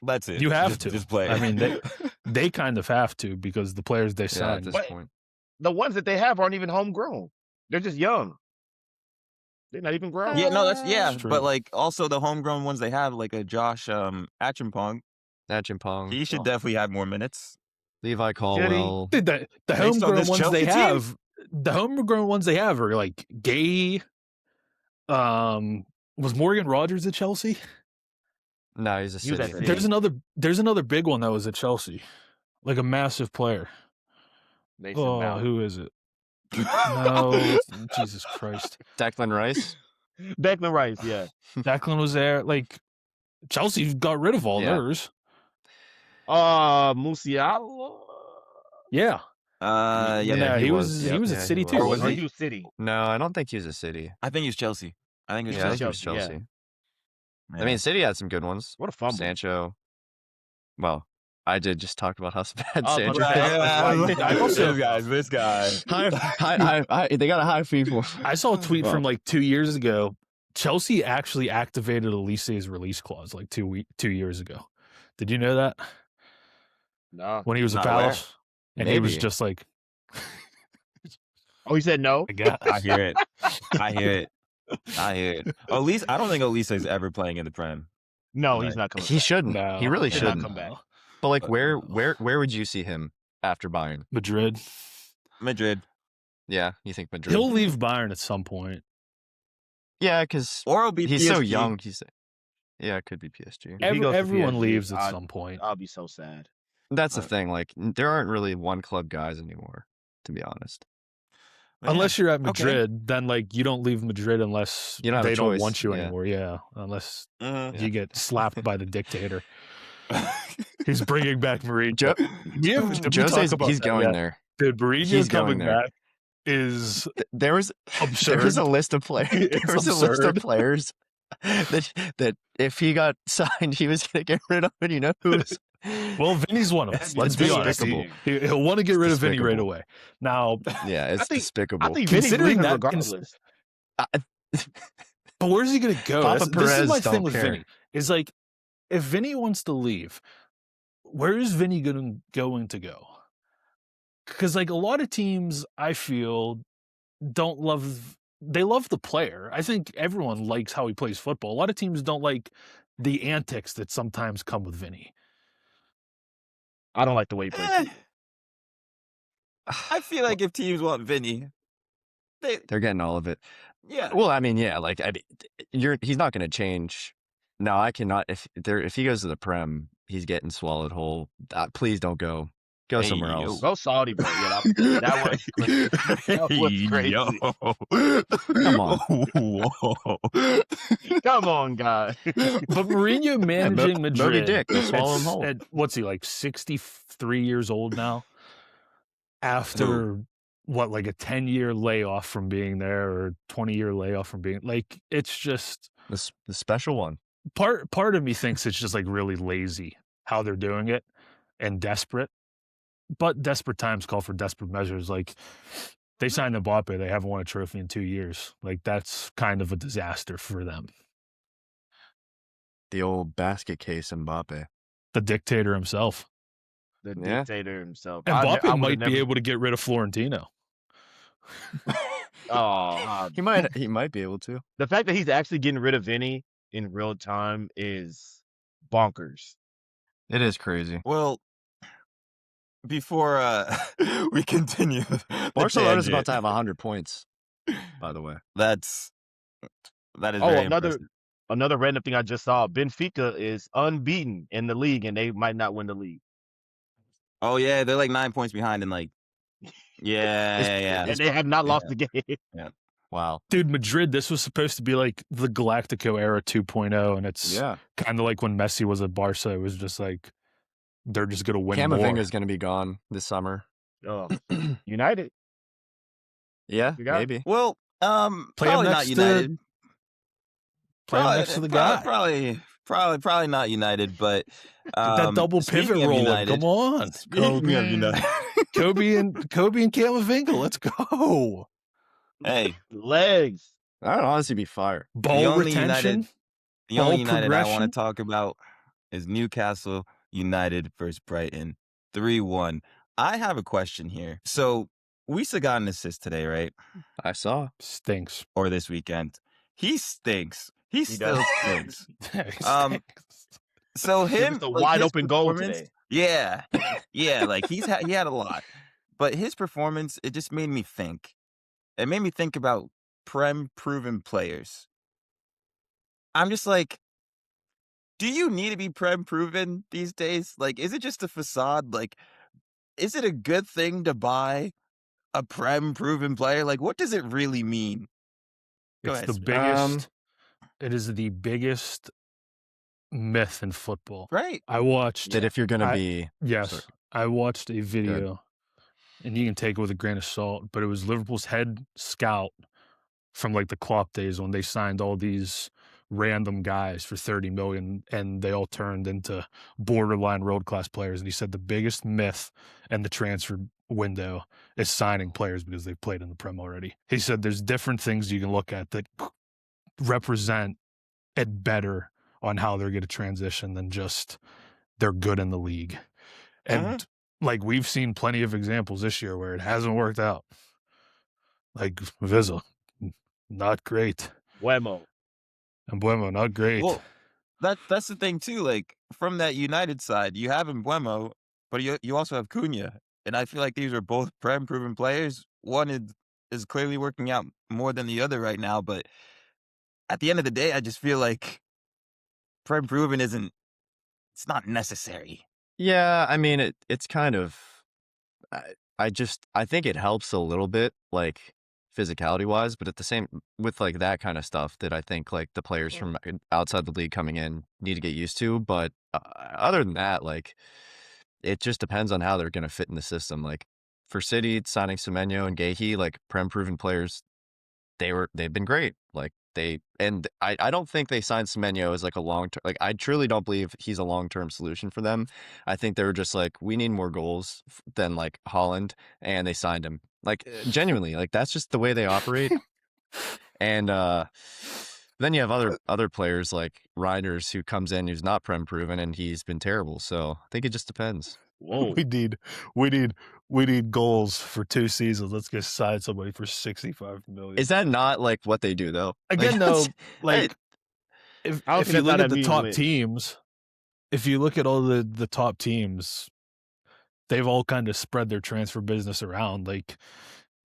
[SPEAKER 3] That's it.
[SPEAKER 1] You have to
[SPEAKER 3] just play.
[SPEAKER 1] I mean, they kind of have to because the players they signed.
[SPEAKER 4] At this point,
[SPEAKER 2] the ones that they have aren't even homegrown. They're just young. They're not even grown.
[SPEAKER 3] Yeah, no, that's but like also the homegrown ones they have, like a Josh Achimpong. He should definitely have more minutes.
[SPEAKER 4] Levi Colwell.
[SPEAKER 1] The homegrown ones they have. The homegrown ones they have are like Gay. Was Morgan Rogers at Chelsea?
[SPEAKER 4] No, he's a City.
[SPEAKER 1] There's another big one that was at Chelsea, like a massive player. Who is it? No, Jesus Christ.
[SPEAKER 4] Declan Rice.
[SPEAKER 2] Declan Rice, yeah.
[SPEAKER 1] Declan was there. Like Chelsea got rid of all theirs.
[SPEAKER 2] Musiala.
[SPEAKER 1] Yeah. He was at City too.
[SPEAKER 2] Or was he City?
[SPEAKER 4] No, I don't think he was a City.
[SPEAKER 3] I think he was Chelsea.
[SPEAKER 4] I think he was Chelsea.
[SPEAKER 2] Yeah.
[SPEAKER 4] I mean, City had some good ones.
[SPEAKER 2] What a fumble.
[SPEAKER 4] Sancho. Well, I did just talk about how bad
[SPEAKER 2] Oh,
[SPEAKER 4] Sandro
[SPEAKER 2] but
[SPEAKER 4] is.
[SPEAKER 1] I also-
[SPEAKER 3] this guy.
[SPEAKER 4] They got a high fee for.
[SPEAKER 1] I saw a tweet
[SPEAKER 4] Well,
[SPEAKER 1] from like 2 years ago. Chelsea actually activated Elise's release clause like 2 years ago. Did you know that?
[SPEAKER 2] no.
[SPEAKER 1] When he was at
[SPEAKER 3] Not aware.
[SPEAKER 1] Palace, and he was
[SPEAKER 4] Maybe.
[SPEAKER 1] just like,
[SPEAKER 2] Oh, he said no.
[SPEAKER 1] I guess.
[SPEAKER 3] I hear it. I hear it. I hear it. Elise, I don't think Elise is ever playing in the Prem.
[SPEAKER 2] No,
[SPEAKER 3] Right.
[SPEAKER 2] he's not coming.
[SPEAKER 4] He shouldn't.
[SPEAKER 1] No,
[SPEAKER 4] He really
[SPEAKER 2] He should not
[SPEAKER 4] shouldn't.
[SPEAKER 2] come back.
[SPEAKER 4] But like, where
[SPEAKER 1] No.
[SPEAKER 4] would you see him after Bayern?
[SPEAKER 1] Madrid.
[SPEAKER 3] Madrid.
[SPEAKER 4] Yeah, you think Madrid?
[SPEAKER 1] He'll leave Bayern at some point.
[SPEAKER 4] Yeah, because
[SPEAKER 3] Or it'll be
[SPEAKER 4] he's so
[SPEAKER 3] PSG.
[SPEAKER 4] young. Yeah, it could be PSG.
[SPEAKER 2] If he goes to
[SPEAKER 1] Everyone
[SPEAKER 2] PSG,
[SPEAKER 1] leaves at
[SPEAKER 2] I'd-
[SPEAKER 1] some point.
[SPEAKER 2] I'll be so sad.
[SPEAKER 4] That's the thing. Like, there aren't really one club guys anymore, to be honest.
[SPEAKER 3] But yeah.
[SPEAKER 1] Unless you're at
[SPEAKER 3] Okay.
[SPEAKER 1] Madrid, then like you don't leave Madrid unless
[SPEAKER 4] You don't have a
[SPEAKER 1] they don't
[SPEAKER 4] choice,
[SPEAKER 1] want you
[SPEAKER 4] yeah.
[SPEAKER 1] anymore. Yeah, unless
[SPEAKER 3] Mhm.
[SPEAKER 1] you get slapped by the dictator. He's bringing back Mourinho.
[SPEAKER 4] Joe,
[SPEAKER 1] Did we talk
[SPEAKER 4] Jose's
[SPEAKER 1] about
[SPEAKER 4] he's
[SPEAKER 1] that
[SPEAKER 4] going
[SPEAKER 1] yet?
[SPEAKER 4] there.
[SPEAKER 1] Dude, Mourinho
[SPEAKER 4] He's
[SPEAKER 1] coming
[SPEAKER 4] going there.
[SPEAKER 1] back is
[SPEAKER 4] There was
[SPEAKER 1] absurd.
[SPEAKER 4] a list of players.
[SPEAKER 1] It's
[SPEAKER 4] There was a list of
[SPEAKER 1] absurd.
[SPEAKER 4] players that if he got signed, he was going to get rid of. And you know who's
[SPEAKER 1] Well, Vinny's one of them.
[SPEAKER 3] That's
[SPEAKER 1] Let's be honest.
[SPEAKER 4] despicable.
[SPEAKER 1] He'll want to get rid of Vinny right
[SPEAKER 4] despicable.
[SPEAKER 1] away. Now,
[SPEAKER 4] Yeah, it's
[SPEAKER 2] think-
[SPEAKER 4] despicable.
[SPEAKER 2] I think Vinny's
[SPEAKER 1] Considering
[SPEAKER 2] leaving
[SPEAKER 1] that
[SPEAKER 2] regardless.
[SPEAKER 1] but where's he going to go?
[SPEAKER 4] Papa
[SPEAKER 1] This is
[SPEAKER 4] Perez
[SPEAKER 1] my thing
[SPEAKER 4] don't
[SPEAKER 1] with
[SPEAKER 4] care.
[SPEAKER 1] Vinny. Is like, if Vinny wants to leave, where is Vinny going to go? Because like a lot of teams, I feel, don't love. They love the player. I think everyone likes how he plays football. A lot of teams don't like the antics that sometimes come with Vinny.
[SPEAKER 2] I don't like the way he plays.
[SPEAKER 3] Eh, I feel like if teams want Vinny,
[SPEAKER 4] They're getting all of it.
[SPEAKER 3] yeah.
[SPEAKER 4] Well, I mean, yeah, like he's not going to change. No, I cannot. If he goes to the Prem, he's getting swallowed whole. Please don't go. Go
[SPEAKER 3] Hey,
[SPEAKER 4] somewhere
[SPEAKER 3] yo.
[SPEAKER 4] else.
[SPEAKER 2] Go Saudi, bro. Yeah, that was crazy. That was crazy.
[SPEAKER 4] Come on.
[SPEAKER 2] Come on, guy.
[SPEAKER 1] But Mourinho managing
[SPEAKER 4] Moby
[SPEAKER 1] Madrid,
[SPEAKER 4] Dick, they'll swallow him
[SPEAKER 1] at-
[SPEAKER 4] whole.
[SPEAKER 1] at- what's he like, 63 years old now? After what, like a 10-year layoff from being there, or 20-year layoff from being like, it's just
[SPEAKER 4] The special one.
[SPEAKER 1] part of me thinks it's just like really lazy how they're doing it and desperate. But desperate times call for desperate measures. Like, they signed Mbappe, they haven't won a trophy in 2 years. Like, that's kind of a disaster for them.
[SPEAKER 4] The old basket case Mbappe.
[SPEAKER 1] The dictator himself.
[SPEAKER 2] The
[SPEAKER 4] Yeah.
[SPEAKER 2] dictator himself.
[SPEAKER 1] Mbappe might be able to get rid of Florentino.
[SPEAKER 2] Oh,
[SPEAKER 4] He might be able to.
[SPEAKER 2] the fact that he's actually getting rid of Vinny in real time is bonkers.
[SPEAKER 4] It is crazy.
[SPEAKER 3] Well, before we continue, the
[SPEAKER 4] Barcelona's
[SPEAKER 3] tangent,
[SPEAKER 4] about to have 100 points, by the way.
[SPEAKER 3] that is
[SPEAKER 2] Oh,
[SPEAKER 3] very impressive.
[SPEAKER 2] another random thing I just saw. Benfica is unbeaten in the league, and they might not win the league.
[SPEAKER 3] Oh yeah, they're like 9 points behind, and like, yeah.
[SPEAKER 2] And they have not lost the game.
[SPEAKER 4] Wow.
[SPEAKER 1] Dude, Madrid, this was supposed to be like the Galactico era 2.0, and it's
[SPEAKER 4] Yeah.
[SPEAKER 1] kind of like when Messi was at Barca. It was just like, they're just going to win more.
[SPEAKER 4] Camavinga's going to be gone this summer.
[SPEAKER 2] Oh, United.
[SPEAKER 4] Yeah,
[SPEAKER 2] You got it?
[SPEAKER 4] maybe.
[SPEAKER 3] Well,
[SPEAKER 1] Play him
[SPEAKER 3] probably not
[SPEAKER 1] next
[SPEAKER 3] United.
[SPEAKER 1] Play him next to the guy.
[SPEAKER 3] Probably not United, but
[SPEAKER 1] Get that double pivot
[SPEAKER 3] speaking of
[SPEAKER 1] rolling.
[SPEAKER 3] United-
[SPEAKER 1] Come on.
[SPEAKER 3] Speaking of United,
[SPEAKER 1] Kobe and Camavinga. Let's go.
[SPEAKER 3] hey,
[SPEAKER 2] Legs.
[SPEAKER 4] That would honestly be fire.
[SPEAKER 1] Ball
[SPEAKER 3] only
[SPEAKER 1] retention.
[SPEAKER 3] the only
[SPEAKER 1] Ball
[SPEAKER 3] United I want
[SPEAKER 1] progression.
[SPEAKER 3] to talk about is Newcastle United versus Brighton, 3-1. I have a question here. So we still got an assist today, right?
[SPEAKER 4] I saw.
[SPEAKER 1] Stinks.
[SPEAKER 3] Or this weekend. He stinks. He still
[SPEAKER 2] does.
[SPEAKER 3] stinks.
[SPEAKER 1] He
[SPEAKER 3] Um,
[SPEAKER 1] stinks.
[SPEAKER 3] So him,
[SPEAKER 2] Just a
[SPEAKER 3] like,
[SPEAKER 2] wide
[SPEAKER 3] his
[SPEAKER 2] open goal
[SPEAKER 3] performance-
[SPEAKER 2] today.
[SPEAKER 3] Yeah, like he had a lot, but his performance, it just made me think. It made me think about Prem proven players. I'm just like, do you need to be Prem proven these days? Like, is it just a facade? Like, is it a good thing to buy a Prem proven player? Like, what does it really mean? Go
[SPEAKER 1] It's
[SPEAKER 3] ahead,
[SPEAKER 1] the
[SPEAKER 3] Smith.
[SPEAKER 1] biggest. It is the biggest myth in football.
[SPEAKER 3] Right?
[SPEAKER 1] I watched.
[SPEAKER 4] That if you're going to
[SPEAKER 1] I-
[SPEAKER 4] be.
[SPEAKER 1] Yes,
[SPEAKER 4] Sorry.
[SPEAKER 1] I watched a video, and you can take it with a grain of salt, but it was Liverpool's head scout from like the Klopp days when they signed all these random guys for 30 million and they all turned into borderline world-class players. And he said the biggest myth in the transfer window is signing players because they've played in the Prem already. He said there's different things you can look at that represent it better on how they're going to transition than just they're good in the league. And like we've seen plenty of examples this year where it hasn't worked out. Like Vizza, not great.
[SPEAKER 2] Wemo.
[SPEAKER 1] And Buemo, not great.
[SPEAKER 3] Well, that's the thing too. Like from that United side, you have Buemo, but you also have Cunha, and I feel like these are both Prem proven players. One is clearly working out more than the other right now, but at the end of the day, I just feel like Prem proven isn't. It's not necessary.
[SPEAKER 4] Yeah, I mean it's kind of. I think it helps a little bit, like physicality wise, but at the same with like that kind of stuff that I think like the players from outside the league coming in need to get used to. But other than that, like it just depends on how they're going to fit in the system. Like for City signing Semenyo and Gahey, like Prem proven players, they've been great. Like I don't think they signed Semenyo as like a long term. Like I truly don't believe he's a long term solution for them. I think they were just like, we need more goals than like Holland, and they signed him. Like genuinely, like that's just the way they operate. And then you have other players like Reinders who comes in who's not Prem proven and he's been terrible. So I think it just depends.
[SPEAKER 2] Whoa.
[SPEAKER 1] We need goals for 2 seasons. Let's get sign somebody for 65 million.
[SPEAKER 4] Is that not like what they do though?
[SPEAKER 1] Again, though, like if you look at the top teams, if you look at all the top teams, they've all kind of spread their transfer business around. Like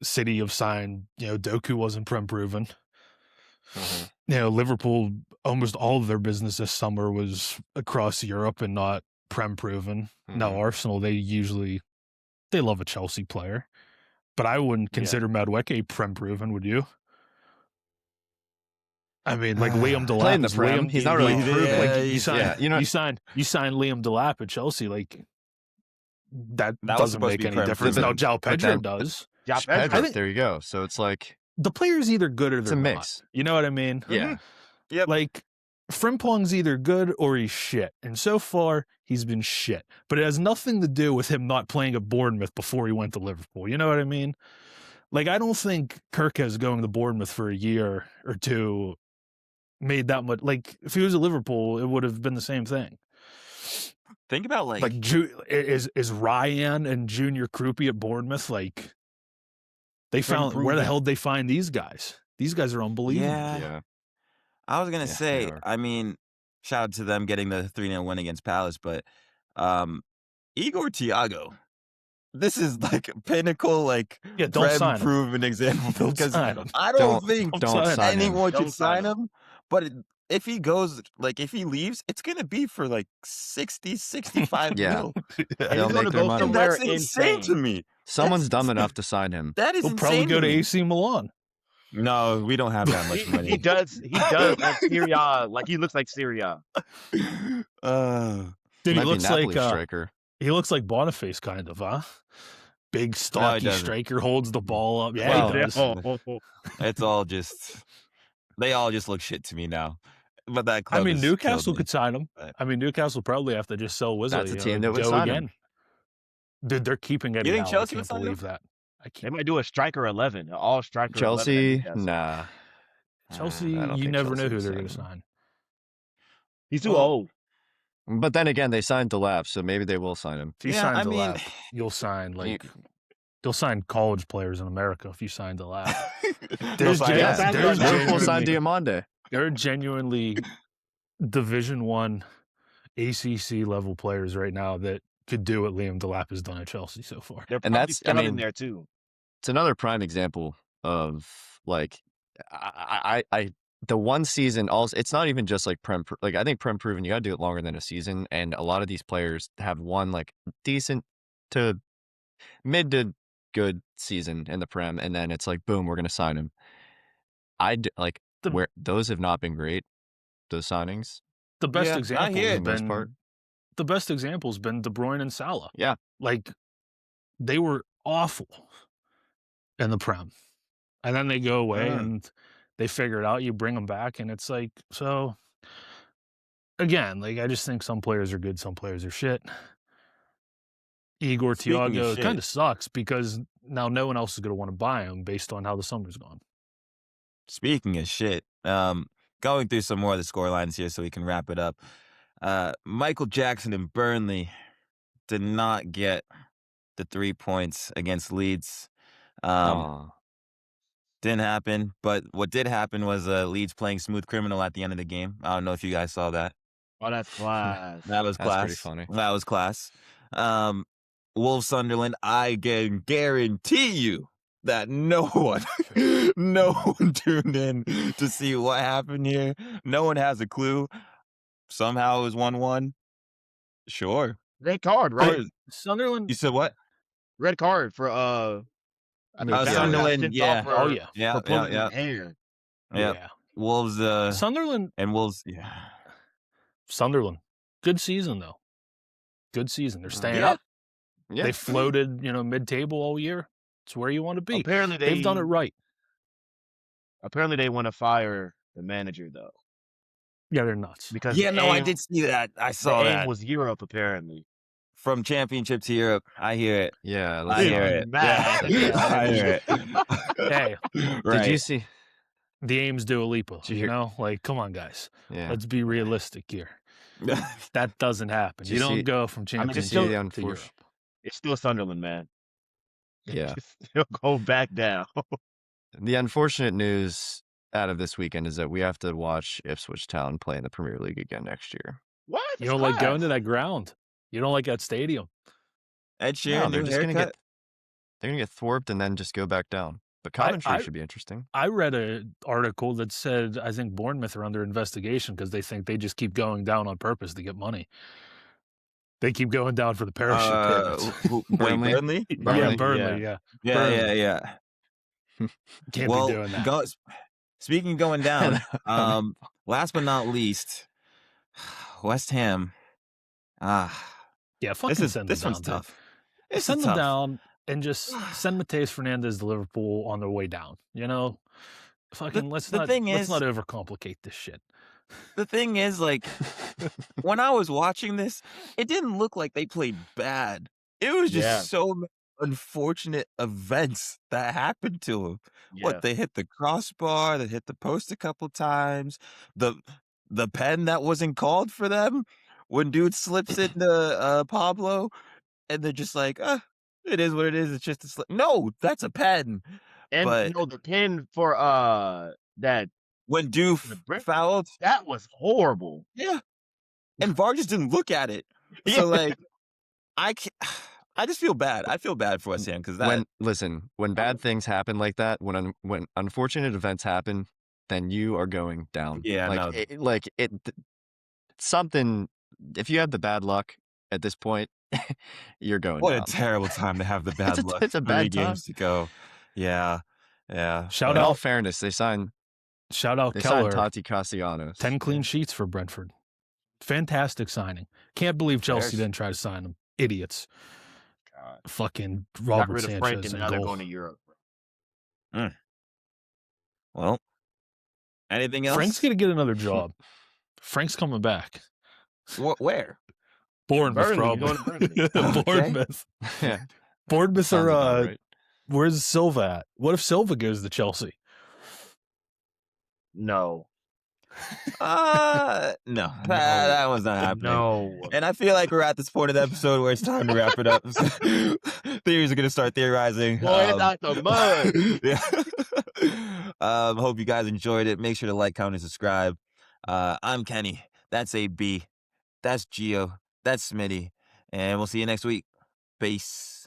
[SPEAKER 1] City have signed, Doku wasn't Prem proven. Liverpool, almost all of their business this summer was across Europe and not Prem proven. Now Arsenal, they love a Chelsea player, but I wouldn't consider Madueke Prem proven, would you? I mean, like Liam Delap
[SPEAKER 4] playing the Prem, he's not really proven.
[SPEAKER 1] Like you signed Liam Delap at Chelsea, like that doesn't make any difference. No, João Pedro does.
[SPEAKER 4] There you go. So it's like
[SPEAKER 1] the player's either good or they're not.
[SPEAKER 4] Mix.
[SPEAKER 1] You know what I mean?
[SPEAKER 4] Yeah.
[SPEAKER 3] Yep.
[SPEAKER 1] Like Frimpong's either good or he's shit. And so far, he's been shit. But it has nothing to do with him not playing at Bournemouth before he went to Liverpool. You know what I mean? Like, I don't think Kirkes going to Bournemouth for a year or two made that much. Like, if he was at Liverpool, it would have been the same thing.
[SPEAKER 3] Think about like
[SPEAKER 1] is Ryan and Junior Krupi at Bournemouth, like, they found, where the hell did they find these guys? These guys are unbelievable.
[SPEAKER 3] Yeah. I was going to say, I mean, shout out to them getting the 3-0 win against Palace, but Igor Thiago, this is like pinnacle, like Prem proven example. Because I don't think anyone should sign him. But if he goes, like if he leaves, it's going to be for like 60, 65 mil.
[SPEAKER 4] They'll make their money.
[SPEAKER 3] That's insane to me.
[SPEAKER 4] Someone's dumb enough to sign him.
[SPEAKER 3] That is
[SPEAKER 1] He'll probably go to AC Milan.
[SPEAKER 3] No, we don't have that much money.
[SPEAKER 2] He does like Syria. Like he looks like Syria.
[SPEAKER 1] Dude, he looks like
[SPEAKER 4] striker.
[SPEAKER 1] He looks like Boniface, kind of, huh? Big, stocky striker, holds the ball up. Yeah, he does.
[SPEAKER 3] It's all just, they all just look shit to me now. But that club,
[SPEAKER 1] I mean, Newcastle could sign him. I mean, Newcastle probably have to just sell Wizard.
[SPEAKER 4] That's a team that would sign him.
[SPEAKER 1] Dude, they're keeping it.
[SPEAKER 3] You think Chelsea
[SPEAKER 1] would believe that?
[SPEAKER 2] They might do a striker 11, an all striker.
[SPEAKER 4] Chelsea,
[SPEAKER 2] 11,
[SPEAKER 4] nah.
[SPEAKER 1] Chelsea, you never know who they're going to sign.
[SPEAKER 2] He's too old.
[SPEAKER 4] But then again, they signed Delap, so maybe they will sign him.
[SPEAKER 1] If you sign Delap, you'll sign they'll sign college players in America if you sign Delap.
[SPEAKER 4] Liverpool signed Diamande.
[SPEAKER 1] There are genuinely Division I ACC level players right now that could do what Liam Delap has done at Chelsea so far.
[SPEAKER 2] They're probably in there too.
[SPEAKER 4] It's another prime example of like the one season. Also, it's not even just like Prem. Like I think Prem proven you got to do it longer than a season, and a lot of these players have one like decent to mid to good season in the Prem, and then it's like boom, we're gonna sign him. Where those have not been great. Those signings.
[SPEAKER 1] The best example has been the best example has been De Bruyne and Salah.
[SPEAKER 4] Yeah,
[SPEAKER 1] like they were awful in the Prem, and then they go away and they figure it out. You bring them back, and it's like, so again, like I just think some players are good, some players are shit. Igor
[SPEAKER 3] Speaking of
[SPEAKER 1] Thiago
[SPEAKER 3] shit.
[SPEAKER 1] kind of sucks because now no one else is going to want to buy him based on how the summer's gone.
[SPEAKER 3] Speaking of shit, going through some more of the scorelines here so we can wrap it up. Michael Jackson and Burnley did not get the 3 points against Leeds. Didn't happen, but what did happen was Leeds playing Smooth Criminal at the end of the game. I don't know if you guys saw that.
[SPEAKER 2] Oh, that's class.
[SPEAKER 3] That was
[SPEAKER 4] That's
[SPEAKER 3] class.
[SPEAKER 4] pretty funny.
[SPEAKER 3] That was class. Wolves Sunderland, I can guarantee you that no one tuned in to see what happened here. No one has a clue. Somehow it was 1-1. Sure.
[SPEAKER 2] Red card, right?
[SPEAKER 1] Sunderland.
[SPEAKER 3] You said what?
[SPEAKER 2] Red card for I think Barry got
[SPEAKER 3] Sunderland,
[SPEAKER 2] sent
[SPEAKER 3] yeah.
[SPEAKER 2] off for,
[SPEAKER 1] Oh, yeah.
[SPEAKER 3] Yeah,
[SPEAKER 2] for pulling
[SPEAKER 3] yeah,
[SPEAKER 2] his hair.
[SPEAKER 3] yeah.
[SPEAKER 1] Yeah.
[SPEAKER 3] Wolves
[SPEAKER 1] Sunderland.
[SPEAKER 3] and Wolves, yeah.
[SPEAKER 1] Sunderland. Good season, though. Good season. They're staying
[SPEAKER 3] Yeah.
[SPEAKER 1] up.
[SPEAKER 4] Yeah.
[SPEAKER 1] They floated, mid-table all year. It's where you want to be.
[SPEAKER 2] Apparently
[SPEAKER 1] They've done it right.
[SPEAKER 2] Apparently they want to fire the manager though,
[SPEAKER 1] Yeah, they're nuts.
[SPEAKER 2] because
[SPEAKER 3] Yeah,
[SPEAKER 2] the
[SPEAKER 3] no, I
[SPEAKER 2] aim-
[SPEAKER 3] did see that. I
[SPEAKER 2] The
[SPEAKER 3] saw
[SPEAKER 2] aim
[SPEAKER 3] that.
[SPEAKER 2] was Europe apparently.
[SPEAKER 3] From Championship to Europe. I hear it.
[SPEAKER 4] Yeah.
[SPEAKER 3] I hear
[SPEAKER 2] Dude,
[SPEAKER 3] it.
[SPEAKER 2] mad.
[SPEAKER 3] Yeah, I hear it.
[SPEAKER 1] Hey,
[SPEAKER 3] Right.
[SPEAKER 4] Did you see?
[SPEAKER 1] the aim's Dua Lipa.
[SPEAKER 4] Did you
[SPEAKER 1] You
[SPEAKER 4] hear-
[SPEAKER 1] know, like, come on, guys.
[SPEAKER 4] Yeah.
[SPEAKER 1] Let's be realistic here. That doesn't happen.
[SPEAKER 4] Did
[SPEAKER 1] You
[SPEAKER 4] you
[SPEAKER 1] don't
[SPEAKER 4] see-
[SPEAKER 1] go from
[SPEAKER 2] I mean,
[SPEAKER 1] championship
[SPEAKER 2] it's still-
[SPEAKER 1] to
[SPEAKER 4] the
[SPEAKER 1] Europe.
[SPEAKER 2] It's still Sunderland, man.
[SPEAKER 4] Yeah.
[SPEAKER 2] Still go back down.
[SPEAKER 4] The unfortunate news out of this weekend is that we have to watch Ipswich Town play in the Premier League again next year.
[SPEAKER 2] What?
[SPEAKER 1] You don't like going to that ground. You don't like that stadium.
[SPEAKER 3] Ed Sheeran,
[SPEAKER 4] No, they're
[SPEAKER 3] new
[SPEAKER 4] just gonna
[SPEAKER 3] haircut.
[SPEAKER 4] They're gonna get thwarped and then just go back down. But
[SPEAKER 1] I-
[SPEAKER 4] Coventry should be interesting.
[SPEAKER 1] I read an article that said I think Bournemouth are under investigation because they think they just keep going down on purpose to get money. They keep going down for the parachute payments.
[SPEAKER 3] Wait,
[SPEAKER 4] Burnley?
[SPEAKER 3] Burnley?
[SPEAKER 1] Yeah,
[SPEAKER 4] Burnley?
[SPEAKER 1] Burnley, yeah.
[SPEAKER 3] Yeah,
[SPEAKER 1] Burnley.
[SPEAKER 3] yeah.
[SPEAKER 1] Can't
[SPEAKER 3] Well,
[SPEAKER 1] be doing that.
[SPEAKER 3] speaking going down, last but not least, West Ham.
[SPEAKER 1] Yeah, fucking
[SPEAKER 3] This
[SPEAKER 1] send
[SPEAKER 3] one's
[SPEAKER 1] them down.
[SPEAKER 3] tough.
[SPEAKER 1] Dude.
[SPEAKER 3] This
[SPEAKER 1] Send
[SPEAKER 3] is
[SPEAKER 1] them
[SPEAKER 3] tough.
[SPEAKER 1] down and just send Mateus Fernandez to Liverpool on their way down. Fucking let's
[SPEAKER 3] the
[SPEAKER 1] not
[SPEAKER 3] thing
[SPEAKER 1] let's
[SPEAKER 3] is-
[SPEAKER 1] not overcomplicate this shit.
[SPEAKER 3] The thing is, like, when I was watching this, it didn't look like they played bad. It was just
[SPEAKER 2] Yeah.
[SPEAKER 3] so many unfortunate events that happened to them.
[SPEAKER 2] Yeah.
[SPEAKER 3] What, they hit the crossbar, they hit the post a couple times, the pen that wasn't called for them when dude slips into Pablo, and they're just like, it is what it is. It's just a slip. No, that's a pen.
[SPEAKER 2] And
[SPEAKER 3] but-
[SPEAKER 2] the pin for that
[SPEAKER 3] When Doof
[SPEAKER 2] The Brit-
[SPEAKER 3] fouled,
[SPEAKER 2] that was horrible.
[SPEAKER 3] yeah, and VAR just didn't look at it. So like, I just feel bad. I feel bad for West Ham because that.
[SPEAKER 4] When bad things happen like that, when unfortunate events happen, then you are going down.
[SPEAKER 3] Yeah, no.
[SPEAKER 4] Something. If you had the bad luck at this point, you're going
[SPEAKER 3] What
[SPEAKER 4] down.
[SPEAKER 3] a terrible time to have the bad luck.
[SPEAKER 4] It's a
[SPEAKER 3] 3
[SPEAKER 4] bad time.
[SPEAKER 3] games to go. Yeah.
[SPEAKER 1] Shout
[SPEAKER 4] In all
[SPEAKER 1] out
[SPEAKER 4] fairness, they signed
[SPEAKER 1] Keller.
[SPEAKER 4] Tati Castellanos.
[SPEAKER 1] 10 clean sheets for Brentford. Fantastic signing. Can't believe Chelsea
[SPEAKER 3] Bears.
[SPEAKER 1] didn't try to sign him. Idiots.
[SPEAKER 2] God.
[SPEAKER 1] Fucking
[SPEAKER 2] Got
[SPEAKER 1] Robert
[SPEAKER 2] rid of Frank
[SPEAKER 1] Sanchez
[SPEAKER 2] and
[SPEAKER 1] and
[SPEAKER 2] now they're
[SPEAKER 1] goal.
[SPEAKER 2] going to Europe.
[SPEAKER 3] Well, anything else?
[SPEAKER 1] Frank's gonna get another job. Frank's coming back.
[SPEAKER 3] Where?
[SPEAKER 1] Bournemouth,
[SPEAKER 2] Burnley,
[SPEAKER 1] probably.
[SPEAKER 2] going to Burnley.
[SPEAKER 1] Yeah,
[SPEAKER 3] Okay.
[SPEAKER 1] Bournemouth.
[SPEAKER 4] Yeah,
[SPEAKER 1] Bournemouth
[SPEAKER 4] sounds
[SPEAKER 1] are
[SPEAKER 4] about right.
[SPEAKER 1] where's Silva at? What if Silva goes to Chelsea?
[SPEAKER 2] No.
[SPEAKER 3] No, that one's not happening.
[SPEAKER 2] No.
[SPEAKER 3] And I feel like we're at this point of the episode where it's time to wrap it up. Theories are going to start theorizing.
[SPEAKER 2] Boy, it's out the mud.
[SPEAKER 3] Yeah. Hope you guys enjoyed it. Make sure to like, comment, and subscribe. I'm Kenny. That's AB. That's Gio. That's Smitty. And we'll see you next week. Peace.